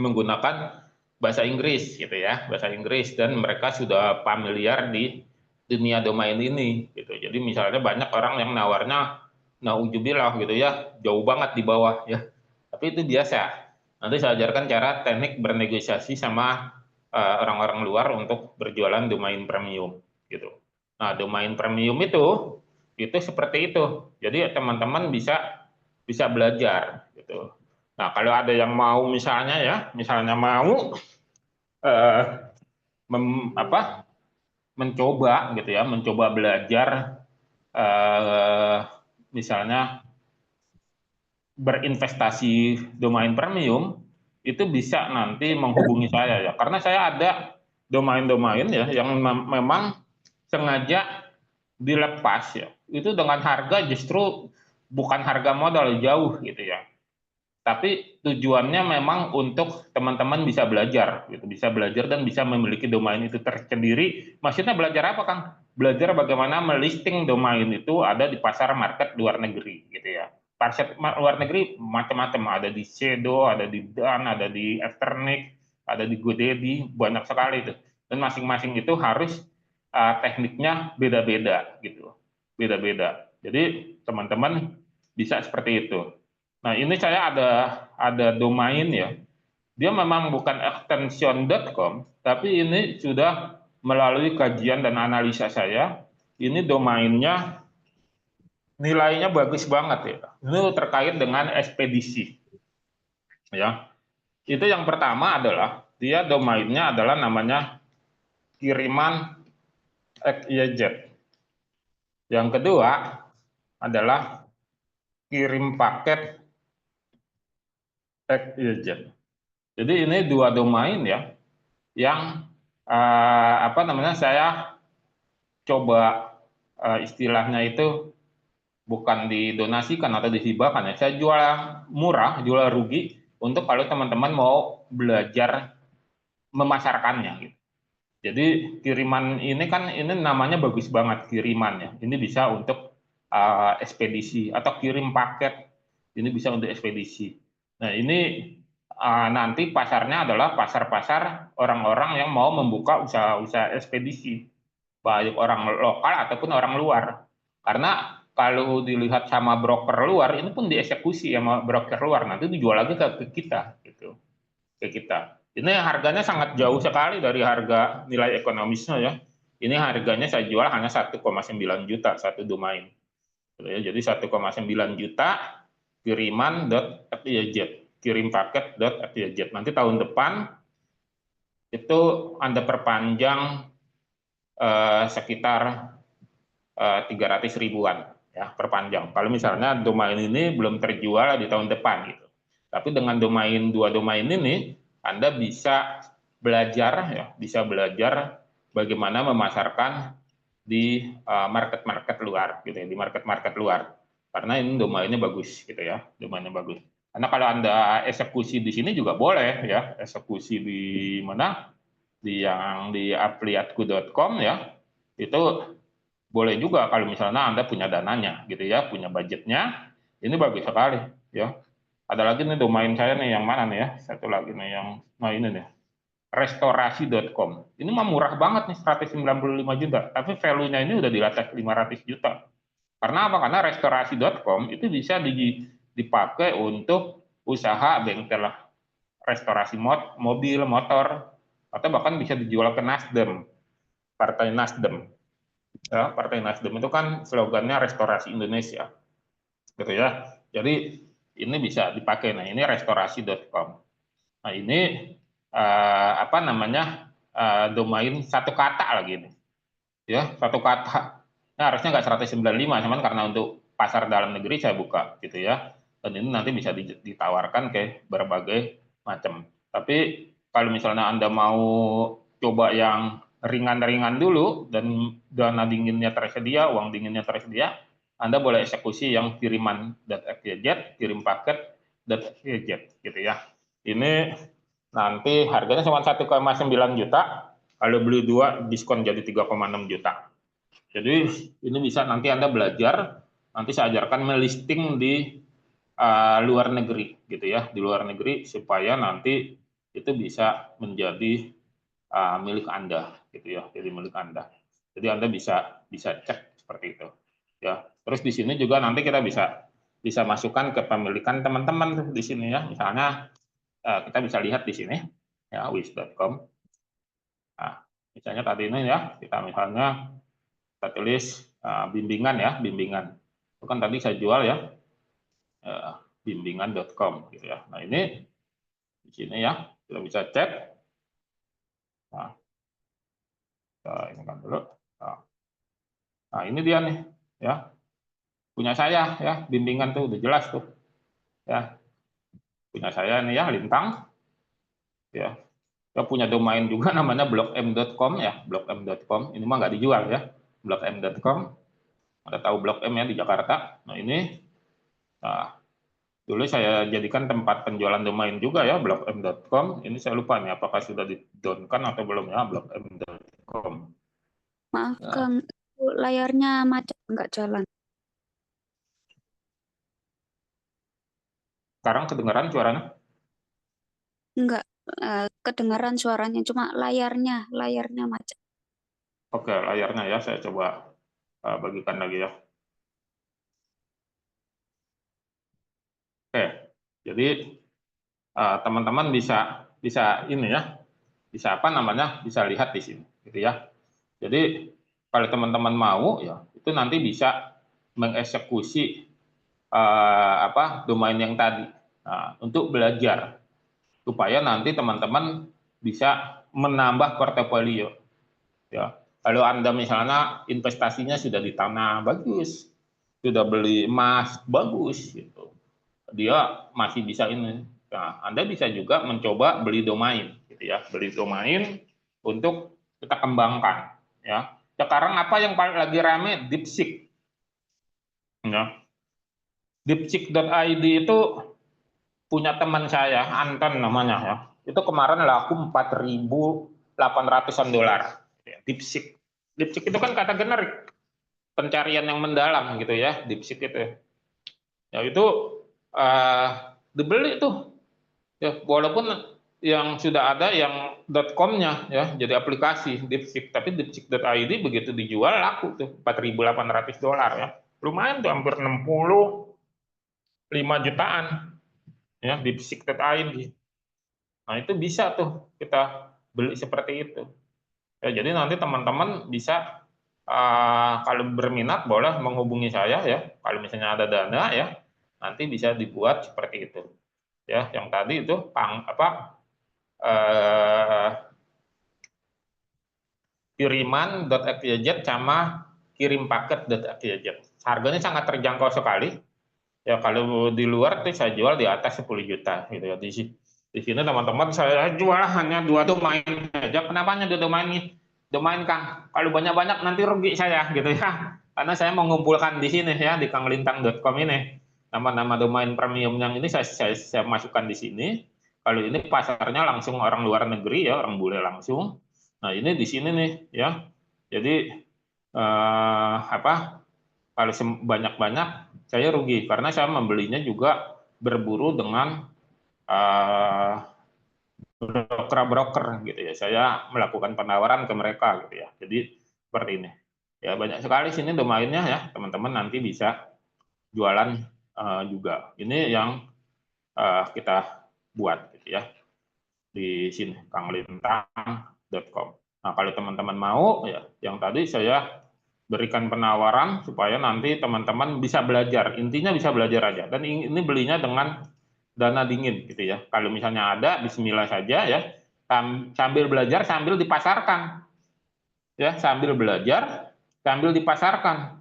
menggunakan bahasa Inggris gitu ya, bahasa Inggris, dan mereka sudah familiar di dunia domain ini gitu. Jadi misalnya banyak orang yang nawarnya naujubillah gitu ya, jauh banget di bawah ya. Tapi itu biasa. Nanti saya ajarkan cara teknik bernegosiasi sama orang-orang luar untuk berjualan domain premium gitu. Nah, domain premium itu seperti itu. Jadi teman-teman bisa bisa belajar gitu. Nah, kalau ada yang mau misalnya ya, misalnya mau eh, apa, mencoba gitu ya, mencoba belajar eh, misalnya berinvestasi domain premium, itu bisa nanti menghubungi saya ya, karena saya ada domain-domain ya yang memang sengaja dilepas ya, itu dengan harga justru bukan harga modal jauh gitu ya. Tapi tujuannya memang untuk teman-teman bisa belajar, gitu, bisa belajar dan bisa memiliki domain itu tersendiri. Maksudnya belajar apa, Kang? Belajar bagaimana melisting domain itu ada di pasar market luar negeri, gitu ya. Pasar luar negeri macam-macam, ada di Sedo, ada di Dan, ada di Ethernet, ada di GoDaddy, banyak sekali itu. Dan masing-masing itu harus tekniknya beda-beda, gitu, beda-beda. Jadi teman-teman bisa seperti itu. Nah, ini saya ada domain ya. Dia memang bukan extension.com, tapi ini sudah melalui kajian dan analisa saya, ini domainnya nilainya bagus banget ya. Ini terkait dengan ekspedisi ya. Itu yang pertama adalah dia domainnya adalah namanya kiriman XYZ. Yang kedua adalah kirim paket XYZ. Jadi ini dua domain ya yang apa namanya saya coba istilahnya itu bukan didonasikan atau dihibahkan ya. Saya jual murah, jual rugi untuk kalau teman-teman mau belajar memasarkannya gitu. Jadi kiriman ini kan ini namanya bagus banget kiriman ya. Ini bisa untuk ekspedisi atau kirim paket. Ini bisa untuk ekspedisi. Nah, ini nanti pasarnya adalah pasar-pasar orang-orang yang mau membuka usaha-usaha ekspedisi, baik orang lokal ataupun orang luar. Karena kalau dilihat sama broker luar, ini pun dieksekusi sama broker luar, nanti dijual lagi ke kita, gitu, ke kita. Ini harganya sangat jauh sekali dari harga nilai ekonomisnya ya. Ini harganya saya jual hanya 1,9 juta satu domain. Jadi 1,9 juta kiriman.ftj, kirim paket.ftj. Nanti tahun depan itu Anda perpanjang sekitar 300 ribuan ya perpanjang. Kalau misalnya domain ini belum terjual di tahun depan gitu. Tapi dengan dua domain ini Anda bisa belajar ya, bisa belajar bagaimana memasarkan di market-market luar gitu ya, di market-market luar. Karena ini domainnya bagus gitu ya, domainnya bagus. Karena kalau Anda eksekusi di sini juga boleh ya, eksekusi di mana? Di afiliatku.com ya. Itu boleh juga kalau misalnya Anda punya dananya gitu ya, punya budgetnya. Ini bagus sekali ya. Ada lagi nih domain saya nih yang mana nih ya? Satu lagi nih yang ini nih. Restorasi.com. Ini mah murah banget nih 195 juta, tapi value-nya ini udah di atas 500 juta. Karena apa? Karena restorasi.com itu bisa dipakai untuk usaha bengkel restorasi mobil, motor, atau bahkan bisa dijual ke Nasdem, Partai Nasdem. Ya, Partai Nasdem itu kan slogannya restorasi Indonesia, gitu ya. Jadi ini bisa dipakai. Nah, ini restorasi.com. Nah, ini apa namanya domain satu kata lagi nih, ya satu kata. Nah, harusnya nggak 195, cuman karena untuk pasar dalam negeri saya buka, gitu ya. Dan ini nanti bisa ditawarkan ke berbagai macam. Tapi kalau misalnya Anda mau coba yang ringan-ringan dulu dan dana dinginnya tersedia, uang dinginnya tersedia, Anda boleh eksekusi yang kiriman.xyz, kirim paket.xyz gitu ya. Ini nanti harganya cuma 1,9 juta, kalau beli dua diskon jadi 3,6 juta. Jadi ini bisa nanti Anda belajar, nanti saya ajarkan melisting di luar negeri gitu ya, di luar negeri supaya nanti itu bisa menjadi milik Anda gitu ya, jadi milik Anda. Jadi Anda bisa cek seperti itu ya. Terus di sini juga nanti kita bisa masukkan kepemilikan teman-teman di sini ya. Misalnya kita bisa lihat di sini ya, wish.com. Nah, misalnya tadi ini ya, kita misalnya kita tulis bimbingan ya, bimbingan. Itu kan tadi saya jual ya, bimbingan.com gitu ya. Nah, ini di sini ya, kita bisa cek. Nah, kita ini kan dulu. Nah, ini dia nih ya. Punya saya ya, bimbingan tuh udah jelas tuh. Ya. Punya saya nih ya, Lintang. Ya. Kita punya domain juga namanya blogm.com ya, blogm.com. Ini mah nggak dijual ya, blogm.com. Ada tahu Blok M ya di Jakarta. Nah, ini dulu saya jadikan tempat penjualan domain juga ya, blogm.com. Ini saya lupa nih apakah sudah di-down-kan atau belum ya, blogm.com. Maaf Nah, Kang, itu layarnya macet nggak jalan. sekarang kedengaran suaranya? Nggak kedengaran suaranya, cuma layarnya macet. Oke, layarnya ya, saya coba bagikan lagi ya. Oke, jadi teman-teman bisa ini ya, bisa apa namanya, bisa lihat di sini, gitu ya. Jadi kalau teman-teman mau ya, itu nanti bisa mengeksekusi domain yang tadi untuk belajar supaya nanti teman-teman bisa menambah portofolio ya. Kalau Anda misalnya investasinya sudah di tanah bagus, sudah beli emas bagus gitu, dia masih bisa ini. Nah, Anda bisa juga mencoba beli domain gitu ya, beli domain untuk kita kembangkan ya. Sekarang apa yang paling lagi rame? DeepSeek. Ya. DeepSeek.id itu punya teman saya, Anton namanya ya. Itu kemarin laku 4.800-an dolar. DeepSeek. DeepSeek itu kan kata generik, pencarian yang mendalam gitu ya, DeepSeek itu. Ya itu dibeli tuh. Ya, walaupun yang sudah ada yang .com-nya ya, jadi aplikasi DeepSeek, tapi DeepSeek.id begitu dijual laku tuh 4.800 dolar ya. Lumayan tuh hampir 65 jutaan ya DeepSeek.id. Nah, itu bisa tuh kita beli seperti itu. Ya, jadi nanti teman-teman bisa kalau berminat boleh menghubungi saya ya. Kalau misalnya ada dana ya, nanti bisa dibuat seperti itu. Ya, yang tadi itu kiriman.xyz sama kirim paket.xyz. Harganya sangat terjangkau sekali. Ya kalau di luar tuh saya jual di atas 10 juta gitu ya. Di sini teman-teman saya jual hanya 2 domain aja. Kenapa hanya 2 domain nih? Domain Kang, kalau banyak-banyak nanti rugi saya gitu ya. Karena saya mengumpulkan di sini ya di kanglintang.com ini. Nama-nama domain premium yang ini saya masukkan di sini. Kalau ini pasarnya langsung orang luar negeri ya, orang bule langsung. Nah, ini di sini nih ya. Jadi kalau banyak-banyak saya rugi karena saya membelinya juga berburu dengan broker-broker gitu ya. Saya melakukan penawaran ke mereka gitu ya. Jadi seperti ini. Ya banyak sekali sini domainnya ya, teman-teman nanti bisa jualan juga. Ini yang kita buat gitu ya. Di sini kanglintang.com. Nah, kalau teman-teman mau ya, yang tadi saya berikan penawaran supaya nanti teman-teman bisa belajar. Intinya bisa belajar aja. Dan ini belinya dengan dana dingin gitu ya. Kalau misalnya ada, bismillah saja ya. Sambil belajar, sambil dipasarkan. Ya, sambil belajar, sambil dipasarkan.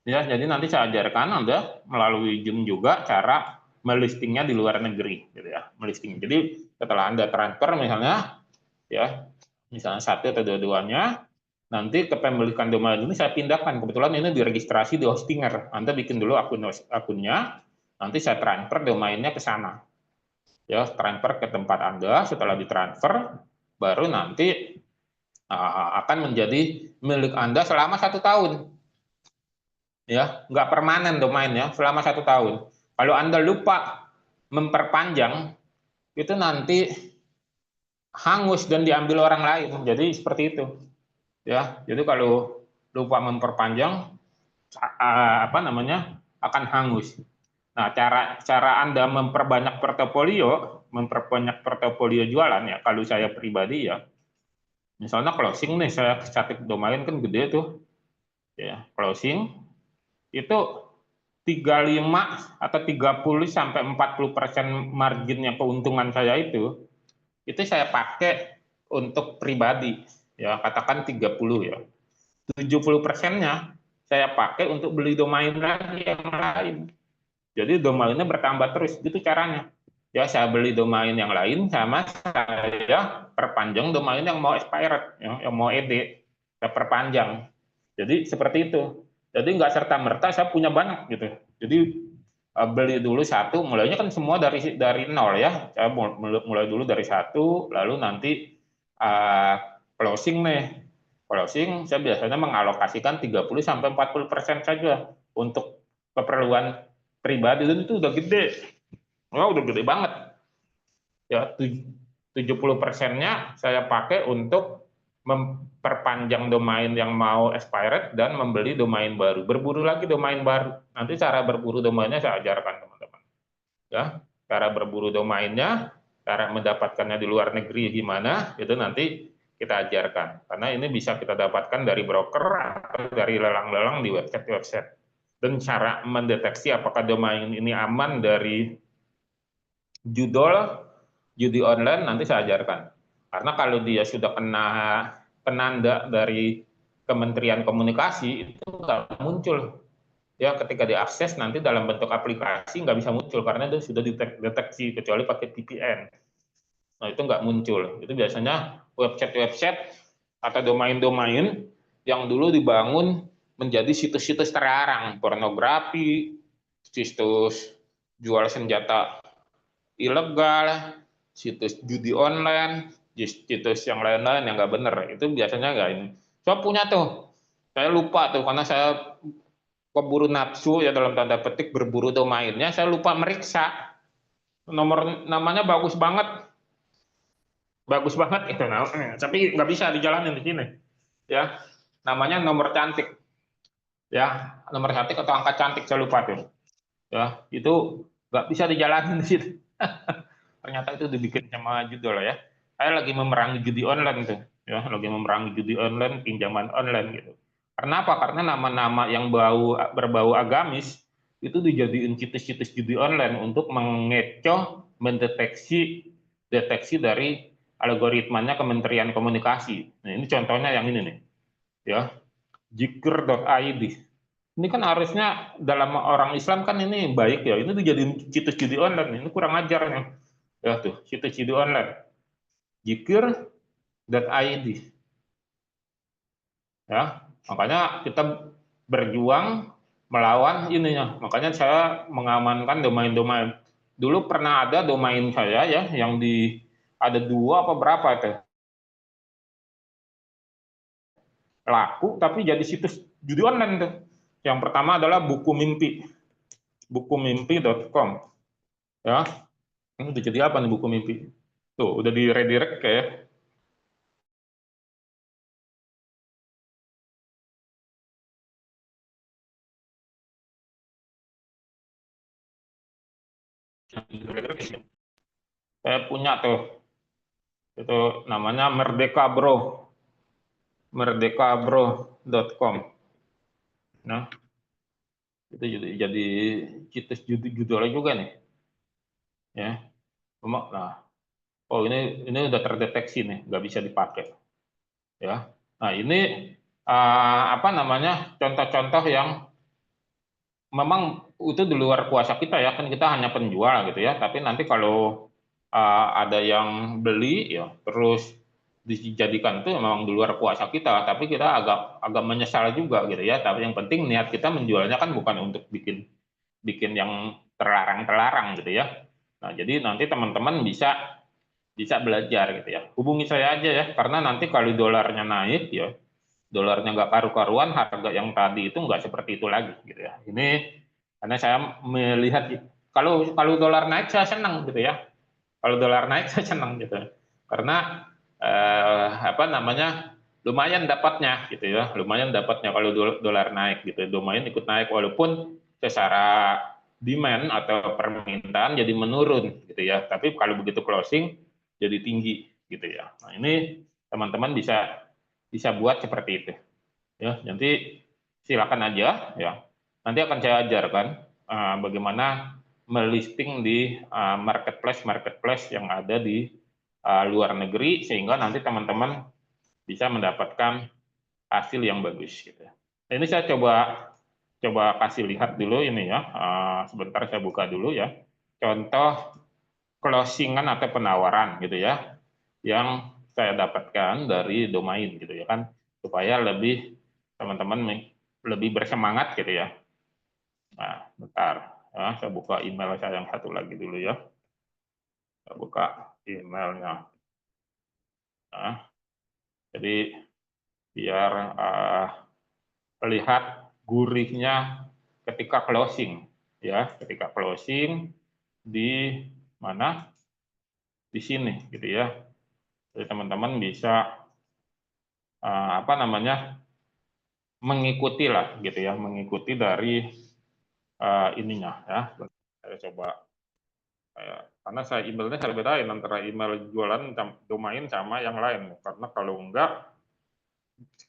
Ya, jadi nanti saya ajarkan Anda melalui Zoom juga cara melistingnya di luar negeri gitu ya. Melisting. Jadi setelah Anda transfer misalnya ya, misalnya satu atau dua-duanya, nanti kepemilikan domain ini saya pindahkan. Kebetulan ini diregistrasi di Hostinger. Anda bikin dulu akunnya, nanti saya transfer domainnya ke sana. Ya, transfer ke tempat Anda. Setelah ditransfer, baru nanti akan menjadi milik Anda selama 1 tahun. Ya, nggak permanen domainnya selama 1 tahun. Kalau Anda lupa memperpanjang, itu nanti hangus dan diambil orang lain. Jadi seperti itu. Ya, jadi kalau lupa memperpanjang akan hangus. Nah, cara Anda memperbanyak portofolio jualan ya. Kalau saya pribadi ya, misalnya closing nih, saya static domain kan gede tuh. Ya, closing itu 35 atau 30 sampai 40% marginnya keuntungan saya itu saya pakai untuk pribadi. Ya, katakan 30 ya. 70%-nya saya pakai untuk beli domain lagi yang lain. Jadi domainnya bertambah terus, gitu caranya. Ya, saya beli domain yang lain sama saya perpanjang domain yang mau expired, yang mau ED, saya perpanjang. Jadi seperti itu. Jadi nggak serta-merta saya punya banyak gitu. Jadi beli dulu satu, mulainya kan semua dari nol ya. Saya mulai dulu dari satu, lalu nanti closing nih. Closing saya biasanya mengalokasikan 30-40% saja untuk keperluan pribadi, dan itu udah gede. Oh, udah gede banget. Ya, 70%-nya saya pakai untuk memperpanjang domain yang mau expired dan membeli domain baru. Berburu lagi domain baru. Nanti cara berburu domainnya saya ajarkan teman-teman. Ya, cara berburu domainnya, cara mendapatkannya di luar negeri gimana, itu nanti kita ajarkan. Karena ini bisa kita dapatkan dari broker atau dari lelang-lelang di website-website. Dan cara mendeteksi apakah domain ini aman dari judi online nanti saya ajarkan. Karena kalau dia sudah kena penanda dari Kementerian Komunikasi, itu nggak muncul. Ya, ketika diakses nanti dalam bentuk aplikasi nggak bisa muncul karena itu sudah dideteksi, kecuali pakai VPN. Nah, itu nggak muncul. Itu biasanya website-website atau domain-domain yang dulu dibangun menjadi situs-situs terlarang, pornografi, situs jual senjata ilegal, situs judi online, situs yang lain-lain yang nggak bener, itu biasanya nggak ini. Saya punya tuh, saya lupa tuh karena saya keburu nafsu ya dalam tanda petik berburu domainnya, saya lupa meriksa namanya bagus banget itu, tapi nggak bisa dijalanin di sini, ya namanya nomor cantik, ya nomor cantik atau angka cantik saya lupa tuh, ya itu nggak bisa dijalanin di situ. Ternyata itu dibikin sama judul ya. Saya lagi memerangi judi online tuh, ya, lagi memerangi judi online, pinjaman online gitu. Karena apa? Karena nama-nama yang berbau agamis itu dijadiin situs-situs judi online untuk mengecoh, deteksi dari algoritmanya Kementerian Komunikasi. Nah, ini contohnya yang ini nih, ya, jikr.id. Ini kan harusnya dalam orang Islam kan ini baik ya. Ini dijadiin situs judi online. Ini kurang ajarnya. Ya tuh, situs judi online. Jikr.id. Ya, makanya kita berjuang melawan ininya. Makanya saya mengamankan domain-domain. Dulu pernah ada domain saya ya yang ada 2 apa berapa itu laku tapi jadi situs judi online tuh. Yang pertama adalah buku mimpi. bukumimpi.com. Ya, ini udah jadi apa nih buku mimpi? Tuh, udah di redirect kayak saya punya tuh. Itu namanya Merdeka Bro. Merdekabro.com. Nah, itu jadi situs judulnya juga nih. Ya. Nah, oh ini udah terdeteksi nih, nggak bisa dipakai. Ya. Nah, ini apa namanya? Contoh-contoh yang memang itu di luar kuasa kita ya, kan kita hanya penjual gitu ya. Tapi nanti kalau ada yang beli ya, terus dijadikan itu memang di luar kuasa kita. Tapi kita agak menyesal juga gitu ya. Tapi yang penting niat kita menjualnya kan bukan untuk bikin bikin yang terlarang-terlarang gitu ya. Nah, jadi nanti teman-teman bisa bisa belajar gitu ya. Hubungi saya aja ya, karena nanti kalau dolarnya naik ya, dolarnya nggak karu-karuan, harga yang tadi itu nggak seperti itu lagi gitu ya. Ini karena saya melihat kalau kalau dolar naik saya senang gitu ya. Kalau dolar naik saya senang gitu. Karena apa namanya? Lumayan dapatnya gitu ya. Lumayan dapatnya kalau dolar naik gitu. Lumayan ikut naik walaupun secara demand atau permintaan jadi menurun gitu ya. Tapi kalau begitu closing jadi tinggi gitu ya. Nah, ini teman-teman bisa bisa buat seperti itu ya. Nanti silakan aja ya. Nanti akan saya ajarkan bagaimana melisting di marketplace yang ada di luar negeri sehingga nanti teman-teman bisa mendapatkan hasil yang bagus gitu. Nah, ini saya coba kasih lihat dulu ini ya. Sebentar saya buka dulu ya. Contoh closingan atau penawaran gitu ya yang saya dapatkan dari domain gitu ya kan, supaya lebih teman-teman lebih bersemangat gitu ya. Nah, bentar ya, saya buka email saya yang satu lagi dulu ya. Saya buka emailnya. Nah, jadi biar lihat gurihnya ketika closing ya, ketika closing di mana, di sini gitu ya. Jadi teman-teman bisa apa namanya, mengikuti lah gitu ya, mengikuti dari ininya ya. Saya coba karena saya emailnya saya bedain antara email jualan domain sama yang lain, karena kalau enggak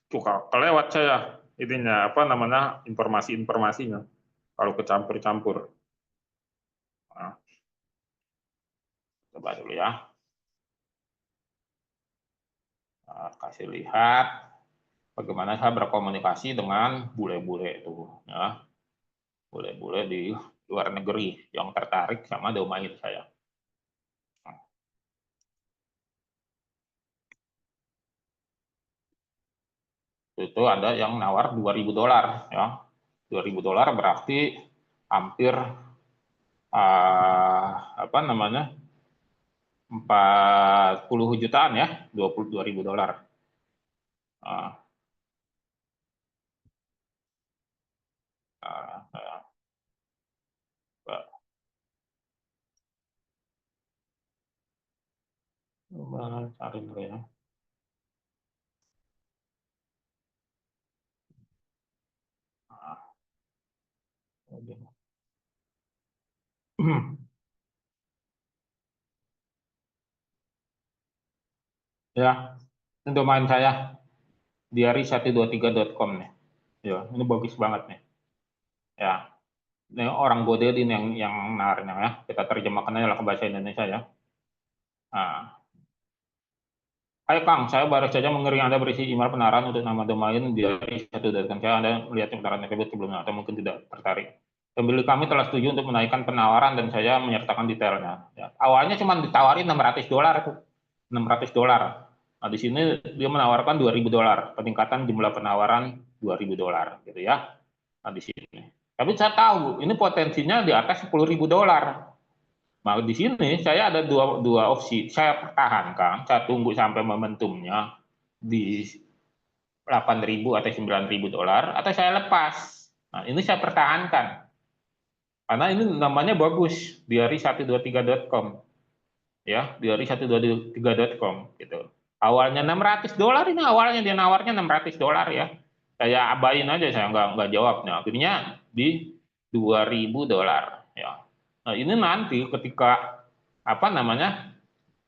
suka kelewat saya ininya apa namanya, informasi-informasinya kalau kecampur-campur. Nah, coba dulu ya. Nah, kasih lihat bagaimana saya berkomunikasi dengan bule-bule itu ya. Bule-bule di luar negeri yang tertarik sama domain saya. Itu ada yang nawar $2.000 ya. $2.000 berarti hampir apa namanya 40 jutaan ya, $22.000. Uh, cari dulu ya. Ya, ini domain saya diary123.com nih. Ya, ini bagus banget nih. Ya, ini orang Godel ini yang narnya ya. Kita terjemahkan aja lah ke bahasa Indonesia ya. Nah, hai Kang, saya baru saja mengirim Anda berisi email penawaran untuk nama domain diary123.com. Saya Anda melihat penawaran tersebut sebelumnya atau mungkin tidak tertarik. Pembeli kami telah setuju untuk menaikkan penawaran dan saya menyertakan detailnya. Ya, awalnya cuma ditawarin $600 itu. $600. Nah, di sini dia menawarkan $2.000, peningkatan jumlah penawaran $2.000 gitu ya. Nah, di sini. Tapi saya tahu ini potensinya di atas $10.000. Nah, di sini saya ada dua opsi. Saya pertahankan, saya tunggu sampai momentumnya di $8.000 atau $9.000 atau saya lepas. Nah, ini saya pertahankan. Karena ini namanya bagus, diary123.com. Ya, diary123.com gitu. Awalnya $600 ini awalnya dia nawarnya $600 ya. Saya abain aja, saya nggak jawabnya. Akhirnya di $2.000 ya. Nah, ini nanti ketika apa namanya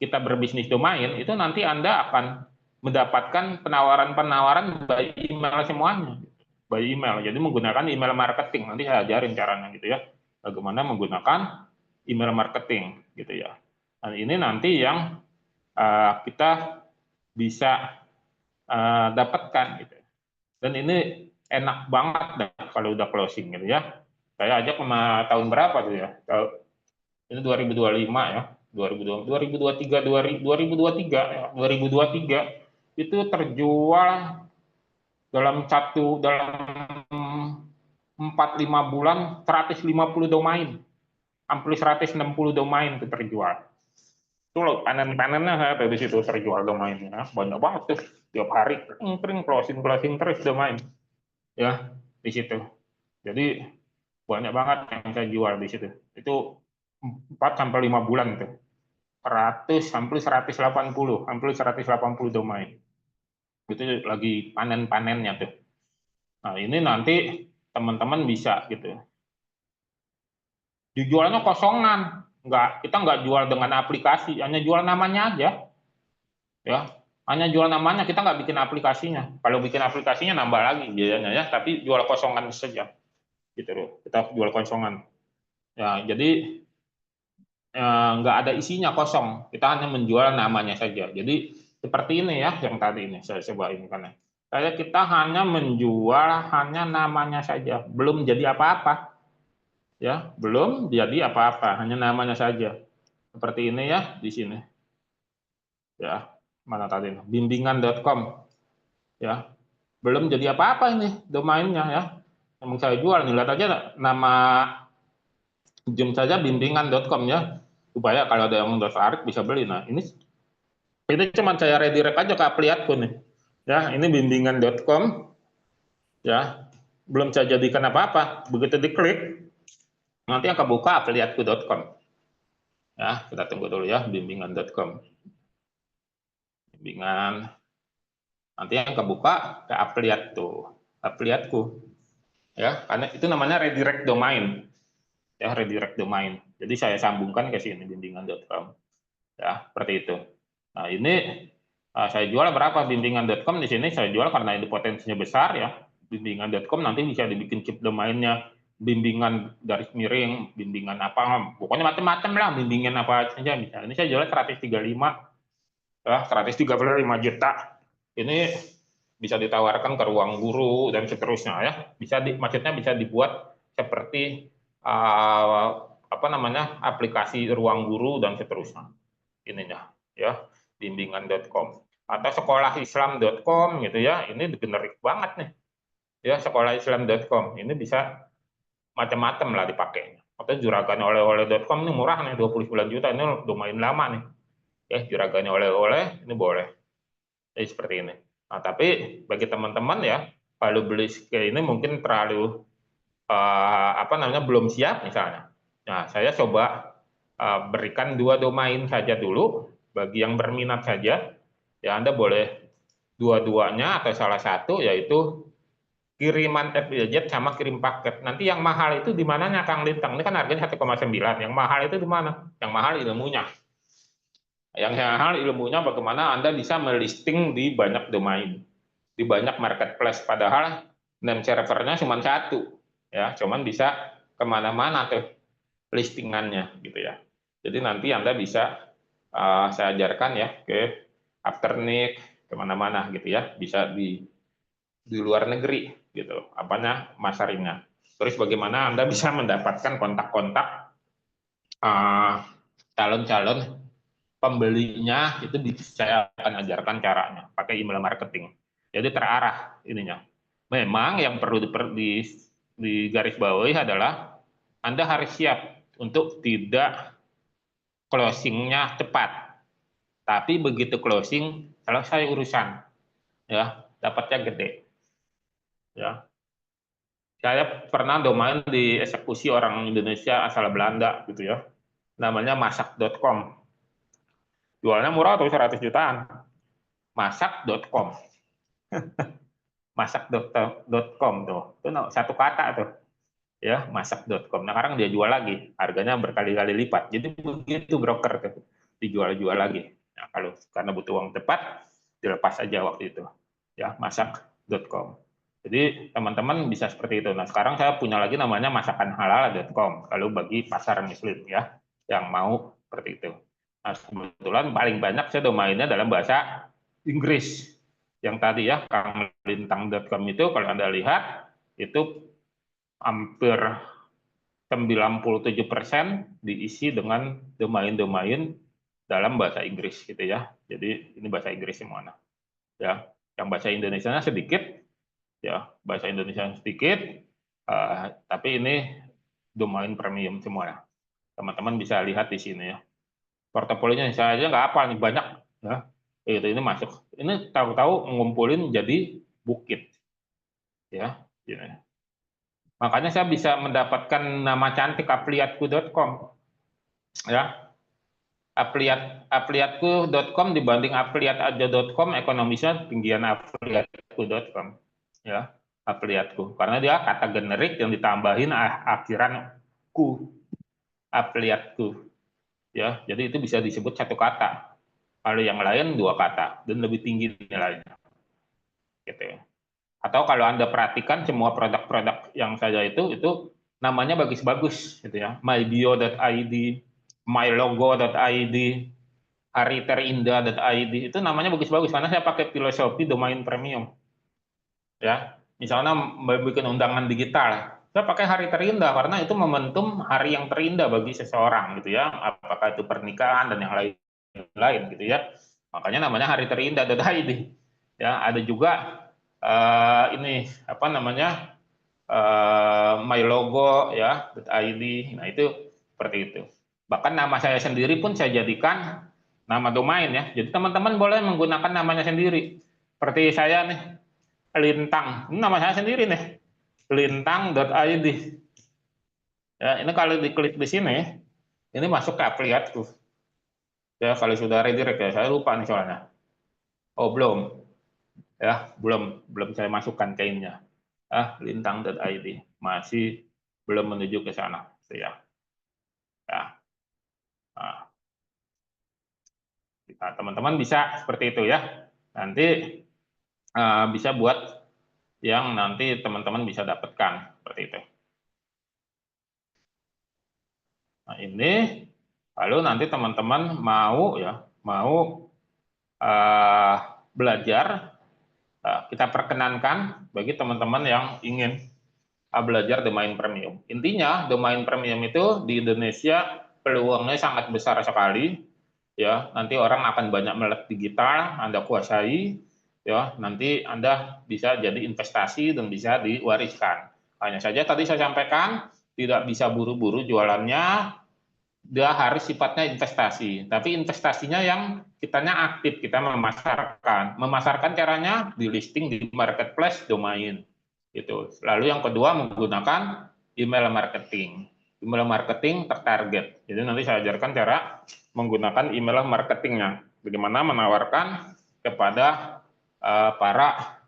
kita berbisnis domain itu nanti Anda akan mendapatkan penawaran-penawaran by email semuanya. By email. Jadi menggunakan email marketing. Nanti saya ajarin caranya gitu ya. Bagaimana menggunakan email marketing gitu ya. Nah, ini nanti yang kita bisa dapatkan gitu. Dan ini enak banget dah kalau udah closing gitu ya. Saya ajak sama tahun berapa tuh ya? Ini 2025 ya. 2023 ya. 2023 itu terjual dalam 4-5 bulan 150 domain. Hampir 160 domain itu terjual. Itu loh panen-panennya saya dari situ terjual domainnya. Banyak banget tuh. Tiap hari kering closing terus domain. Ya, di situ. Jadi banyak banget yang saya jual di situ. Itu 4-5 bulan tuh. 100 hampir 180 domain. Itu lagi panen-panennya tuh. Nah, ini nanti teman-teman bisa gitu. Dijualnya kosongan. Kita nggak jual dengan aplikasi, hanya jual namanya aja. Ya, hanya jual namanya, kita nggak bikin aplikasinya. Kalau bikin aplikasinya nambah lagi biayanya ya, tapi jual kosongan saja. Gitu loh. Kita jual kosongan. Ya, jadi nggak ada isinya kosong. Kita hanya menjual namanya saja. Jadi seperti ini ya yang tadi ini saya coba ini kan. Kita hanya menjual hanya namanya saja, belum jadi apa-apa. Ya, belum jadi apa-apa, hanya namanya saja. Seperti ini ya di sini. Ya, mana tadi? Bimbingan.com. Ya, belum jadi apa-apa ini domainnya ya. Yang saya jual nih, lihat aja nama jam saja bimbingan.com ya. Supaya kalau ada yang tertarik bisa beli. Nah, ini cuma saya redirect aja ke aplikasiku nih. Ya, ini bimbingan.com. Ya, belum saya jadikan apa-apa. Begitu diklik, nanti yang kebuka afiliatku.com. Ya, kita tunggu dulu ya, bimbingan.com. Bimbingan. Nanti yang kebuka ke afiliat tuh, afiliatku. Ya, karena itu namanya redirect domain. Ya, redirect domain. Jadi saya sambungkan ke sini bimbingan.com. Ya, seperti itu. Nah, ini saya jual berapa bimbingan.com di sini saya jual karena ini potensinya besar ya. Bimbingan.com nanti bisa dibikin chip domainnya bimbingan garis miring, bimbingan apa, pokoknya macam-macam lah, bimbingan apa saja bisa. Ini saya jual 135 ya, 135 juta. Ini bisa ditawarkan ke ruang guru dan seterusnya ya. Maksudnya bisa dibuat seperti apa namanya aplikasi ruang guru dan seterusnya ininya ya bimbingan.com. atau sekolahislam.com gitu ya, ini generik banget nih. Ya, sekolahislam.com ini bisa macam-macam lah dipakai. Atau juragan oleh-oleh.com ini murah nih, 29 juta, ini lumayan lama nih. Ya, juragannya oleh-oleh ini boleh. Jadi seperti ini. Nah, tapi bagi teman-teman ya, kalau beli kayak ini mungkin terlalu belum siap misalnya. Nah, saya coba berikan 2 domain saja dulu bagi yang berminat saja. Ya, Anda boleh dua-duanya atau salah satu, yaitu kiriman FBZ sama kirim paket. Nanti yang mahal itu di mananya, Kang Lintang? Ini kan harganya 1,9. Yang mahal itu di mana? Yang mahal ilmunya. Yang mahal ilmunya bagaimana Anda bisa melisting di banyak domain, di banyak marketplace. Padahal name servernya cuma satu, ya, cuman bisa kemana-mana tuh listingannya, gitu ya. Jadi nanti Anda bisa saya ajarkan ya ke Afternic, kemana-mana gitu ya, bisa di luar negeri gitu, apanya masarinnya. Terus bagaimana Anda bisa mendapatkan kontak-kontak calon-calon pembelinya, itu saya akan ajarkan caranya pakai email marketing. Jadi terarah ininya. Memang yang perlu di garis bawahi adalah Anda harus siap untuk tidak closingnya cepat. Tapi begitu closing, selesai urusan, ya, dapatnya gede. Ya, saya pernah domain dieksekusi orang Indonesia asal Belanda gitu ya, namanya masak.com. Jualnya murah tuh 100 jutaan. Masak.com. Masak.com tuh. Itu satu kata tuh. Ya, masak.com. Nah, sekarang dia jual lagi. Harganya berkali-kali lipat. Jadi begitu broker tuh. Dijual-jual lagi. Nah, kalau karena butuh uang cepat, dilepas aja waktu itu. Ya, masak.com. Jadi teman-teman bisa seperti itu. Nah, sekarang saya punya lagi namanya masakanhalal.com. Kalau bagi pasar muslim ya, yang mau seperti itu. Nah, kebetulan paling banyak saya domainnya dalam bahasa Inggris. Yang tadi ya, kanglintang.com itu kalau Anda lihat, itu hampir 97% diisi dengan domain-domain dalam bahasa Inggris gitu ya. Jadi ini bahasa Inggris semuanya. Ya, yang bahasa Indonesianya sedikit, ya, bahasa Indonesia sedikit, tapi ini domain premium semua. Teman-teman bisa lihat di sini ya. Portofolionya saya aja nggak apa nih, banyak ya. Ini masuk. Ini tahu-tahu ngumpulin jadi bukit. Ya, gini. Makanya saya bisa mendapatkan nama cantik afiliatku.com. Ya, afiliatku.com dibanding afiliataja.com, ekonomisnya tinggian afiliatku.com. Ya, afiliatku. Karena dia kata generik yang ditambahin akhiran ku, afiliatku. Ya, jadi itu bisa disebut satu kata. Kalau yang lain 2 kata dan lebih tinggi nilainya. Gitu. Atau kalau Anda perhatikan semua produk-produk yang saya itu namanya bagus-bagus gitu ya. mybio.id, mylogo.id, hariterindah.id, itu namanya bagus-bagus karena saya pakai filosofi domain premium. Ya, misalnya bikin undangan digital, saya pakai hari terindah karena itu momentum hari yang terindah bagi seseorang gitu ya. Apakah itu pernikahan dan yang lain gitu ya. Makanya namanya hari terindah.id. Ya, ada juga ini apa namanya, my logo ya .id. Nah, itu seperti itu. Bahkan nama saya sendiri pun saya jadikan nama domain ya. Jadi teman-teman boleh menggunakan namanya sendiri. Seperti saya nih, Lintang. Ini nama saya sendiri nih. Lintang.id. Ya, ini kalau diklik di sini, ini masuk ke afiliatku. Ya, kalau sudah redirect ya, saya lupa nih soalnya. Oh, belum. Ya, belum saya masukkan ke ininya. Lintang.id. Masih belum menuju ke sana. Ya. Ya. Nah, teman-teman bisa seperti itu ya. Nanti bisa buat yang nanti teman-teman bisa dapatkan seperti itu. Nah, ini lalu nanti teman-teman mau belajar, kita perkenankan bagi teman-teman yang ingin belajar domain premium. Intinya domain premium itu di Indonesia peluangnya sangat besar sekali ya nanti orang akan banyak melek digital, Anda kuasai, ya nanti Anda bisa jadi investasi dan bisa diwariskan. Hanya saja tadi saya sampaikan tidak bisa buru-buru jualannya, dia harus sifatnya investasi, tapi investasinya yang kitanya aktif, kita memasarkan caranya di listing di marketplace domain itu. Lalu yang kedua menggunakan email marketing tertarget. Jadi nanti saya ajarkan cara menggunakan email marketingnya, bagaimana menawarkan kepada para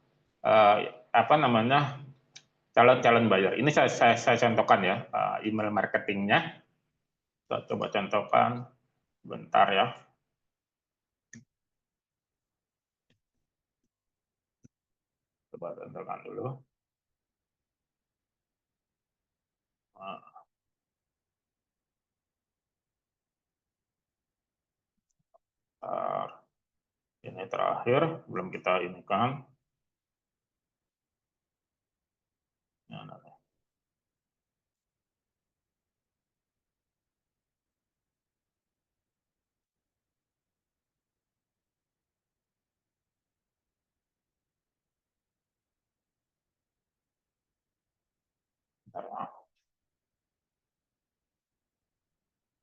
apa namanya calon-calon buyer. Ini saya contohkan ya email marketingnya. Kita coba contohkan, bentar ya. Coba contohkan dulu. Ini terakhir, belum kita ini kan.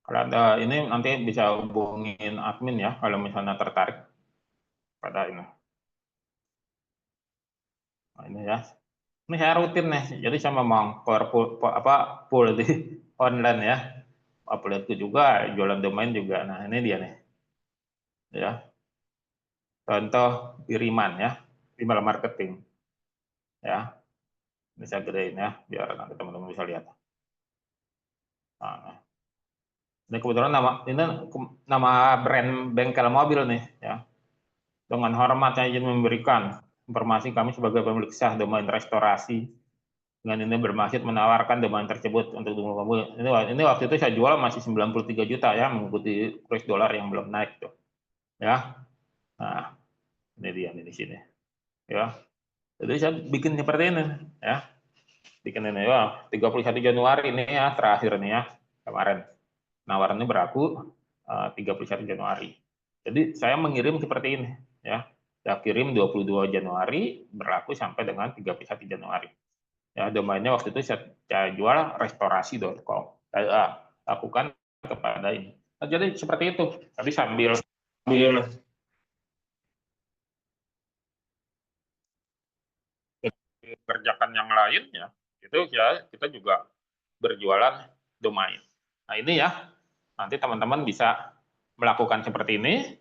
Kalau ada ini nanti bisa hubungin admin ya, kalau misalnya tertarik pada ini. Nah, ini ya. Ini saya rutin nih, jadi saya memang full di online ya. Upload itu juga, jualan domain juga. Nah ini dia nih, ya. Contoh kiriman ya, email marketing, ya. Ini saya gedein ya, biar nanti teman-teman bisa lihat. Nah, ini kebetulan nama brand bengkel mobil nih, ya. Dengan hormat saya izin memberikan informasi kami sebagai pemilik sah domain restorasi. Dengan ini bermaksud menawarkan domain tersebut untuk mobil. Ini waktu itu saya jual masih 93 juta ya, mengikuti kurs dolar yang belum naik tuh. Ya. Nah, ini dia nih di sini. Ya. Jadi saya bikin seperti ini ya. Bikin ini ya, 31 Januari ini ya terakhir nih ya, kemarin. Nawarannya berlaku 31 Januari. Jadi saya mengirim seperti ini ya. Saya kirim 22 Januari berlaku sampai dengan 31 Januari. Ya, domainnya waktu itu saya jual restorasi.com. Saya lakukan kepada ini. Nah, jadi seperti itu. Tadi sambil kerjakan yang lain ya, itu ya kita juga berjualan domain. Nah, ini ya. Nanti teman-teman bisa melakukan seperti ini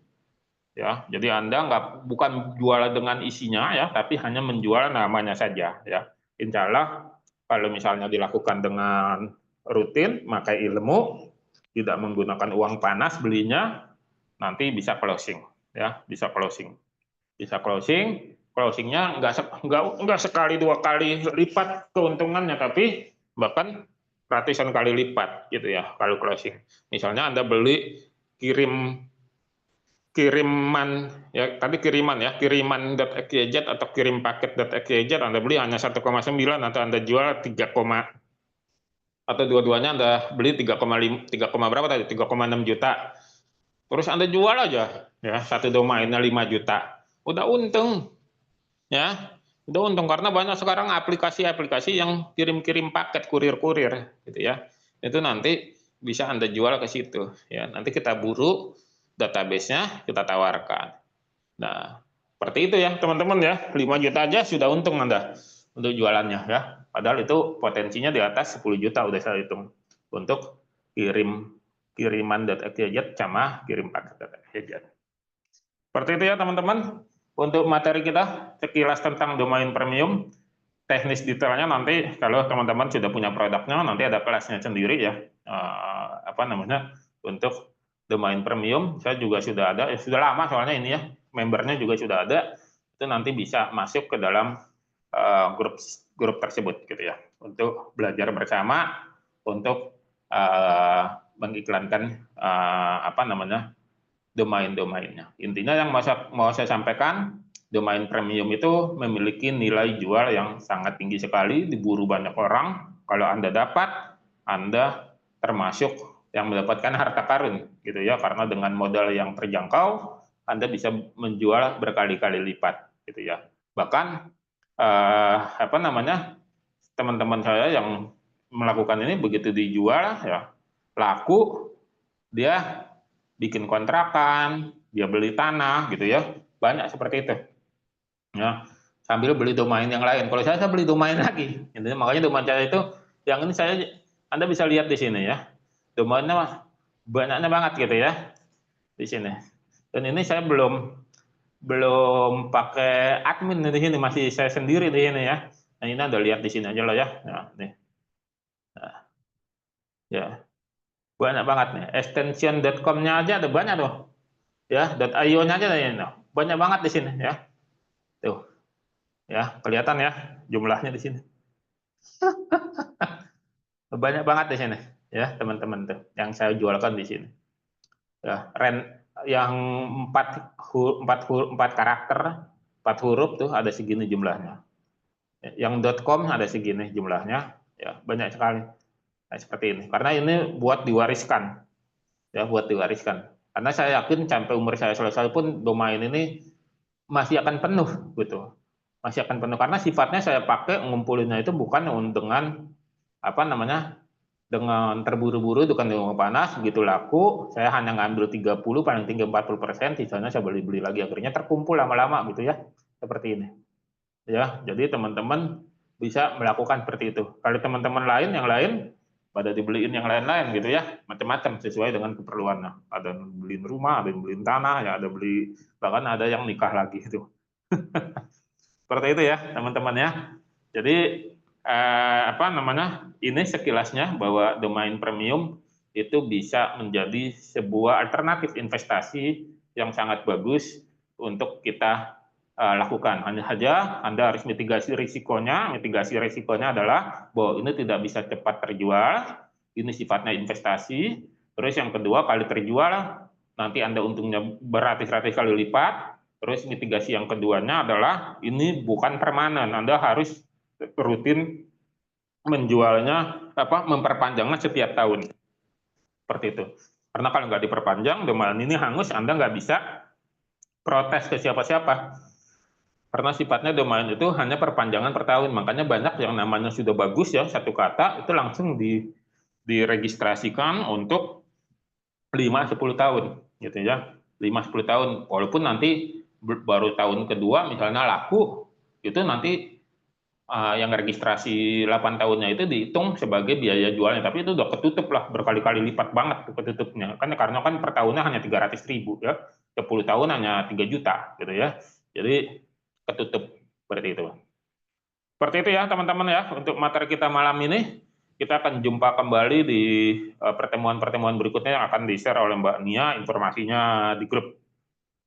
ya. Jadi Anda bukan jual dengan isinya ya, tapi hanya menjual namanya saja ya. Insya Allah kalau misalnya dilakukan dengan rutin, pakai ilmu, tidak menggunakan uang panas belinya, nanti bisa closing ya, bisa closing. Bisa closing, closingnya nggak sekali dua kali lipat keuntungannya, tapi bahkan ratusan kali lipat gitu ya kalau closing. Misalnya Anda beli kiriman ya, tadi kiriman ya, kiriman.xyz atau kirim paket.xyz Anda beli hanya 1,9 atau Anda jual 3, atau dua-duanya Anda beli 3,5 berapa tadi, 3,6 juta, terus Anda jual aja ya satu domainnya 5 juta, udah untung ya, udah untung karena banyak sekarang aplikasi-aplikasi yang kirim-kirim paket kurir-kurir gitu ya. Itu nanti bisa Anda jual ke situ ya. Nanti kita buru database-nya, kita tawarkan. Nah, seperti itu ya teman-teman ya. 5 juta aja sudah untung Anda untuk jualannya ya. Padahal itu potensinya di atas 10 juta udah saya hitung untuk kiriman.xyz sama kirim paket.xyz. Seperti itu ya teman-teman. Untuk materi kita sekilas tentang domain premium, teknis detailnya nanti kalau teman-teman sudah punya produknya nanti ada kelasnya sendiri ya. Apa namanya, untuk domain premium saya juga sudah ada, sudah lama soalnya ini ya, membernya juga sudah ada. Itu nanti bisa masuk ke dalam grup tersebut gitu ya, untuk belajar bersama, untuk mengiklankan apa namanya, domain-domainnya. Intinya yang mau saya sampaikan, domain premium itu memiliki nilai jual yang sangat tinggi sekali, diburu banyak orang. Kalau Anda dapat, Anda termasuk yang mendapatkan harta karun gitu ya, karena dengan modal yang terjangkau Anda bisa menjual berkali-kali lipat gitu ya. Bahkan apa namanya, teman-teman saya yang melakukan ini begitu dijual ya laku, dia bikin kontrakan, dia beli tanah gitu ya, banyak seperti itu ya, sambil beli domain yang lain. Kalau saya beli domain lagi gitu. Makanya domain saya itu yang ini Anda bisa lihat di sini ya, domainnya banyaknya banget gitu ya di sini. Dan ini saya belum pakai admin di sini, masih saya sendiri di sini ya. Nah, ini Anda lihat di sini aja lah ya. Nah, nih. Nah, ya. Banyak banget nih. Extension.com-nya aja ada banyak tuh. Ya, .io-nya aja ada ini. Banyak banget di sini ya. Tuh. Ya, kelihatan ya jumlahnya di sini. Banyak banget di sini ya, teman-teman tuh yang saya jualkan di sini. Ya, yang empat karakter, 4 huruf tuh ada segini jumlahnya. Yang .com ada segini jumlahnya, ya banyak sekali. Nah, seperti ini. Karena ini buat diwariskan, ya buat diwariskan. Karena saya yakin sampai umur saya selesai pun domain ini masih akan penuh, gitu. Masih akan penuh karena sifatnya saya pakai ngumpulinnya itu bukan dengan apa namanya, dengan terburu-buru, dengan panas begitu laku. Saya hanya ngambil 30, paling tinggi 40%, sisanya saya beli-beli lagi, akhirnya terkumpul lama-lama gitu ya, seperti ini. Ya, jadi teman-teman bisa melakukan seperti itu. Kalau teman-teman lain yang lain pada dibeliin yang lain-lain gitu ya, macam-macam sesuai dengan keperluannya. Ada yang beliin rumah, ada yang beliin tanah, ya ada beli, bahkan ada yang nikah lagi itu. Seperti itu ya, teman-teman ya. Jadi apa namanya? Ini sekilasnya bahwa domain premium itu bisa menjadi sebuah alternatif investasi yang sangat bagus untuk kita lakukan. Hanya saja Anda harus mitigasi risikonya. Mitigasi risikonya adalah bahwa ini tidak bisa cepat terjual. Ini sifatnya investasi. Terus yang kedua, kali terjual nanti Anda untungnya beratus-ratus kali lipat. Terus mitigasi yang keduanya adalah ini bukan permanen. Anda harus rutin menjualnya, memperpanjangnya setiap tahun. Seperti itu. Karena kalau nggak diperpanjang, domain ini hangus, Anda nggak bisa protes ke siapa-siapa. Karena sifatnya domain itu hanya perpanjangan per tahun. Makanya banyak yang namanya sudah bagus ya, satu kata, itu langsung diregistrasikan untuk 5-10 tahun. Gitu ya. 5-10 tahun. Walaupun nanti baru tahun kedua misalnya laku, itu nanti yang registrasi 8 tahunnya itu dihitung sebagai biaya jualnya, tapi itu udah ketutup lah, berkali-kali lipat banget ketutupnya. Karena kan per tahunnya hanya 300.000 ya, 10 tahun hanya 3 juta gitu ya. Jadi ketutup seperti itu. Seperti itu ya teman-teman ya, untuk materi kita malam ini. Kita akan jumpa kembali di pertemuan-pertemuan berikutnya yang akan di-share oleh Mbak Nia informasinya di grup.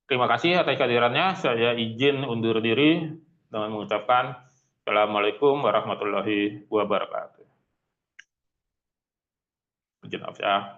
Terima kasih atas kehadirannya. Saya izin undur diri dengan mengucapkan Assalamualaikum warahmatullahi wabarakatuh. Izin maaf ya.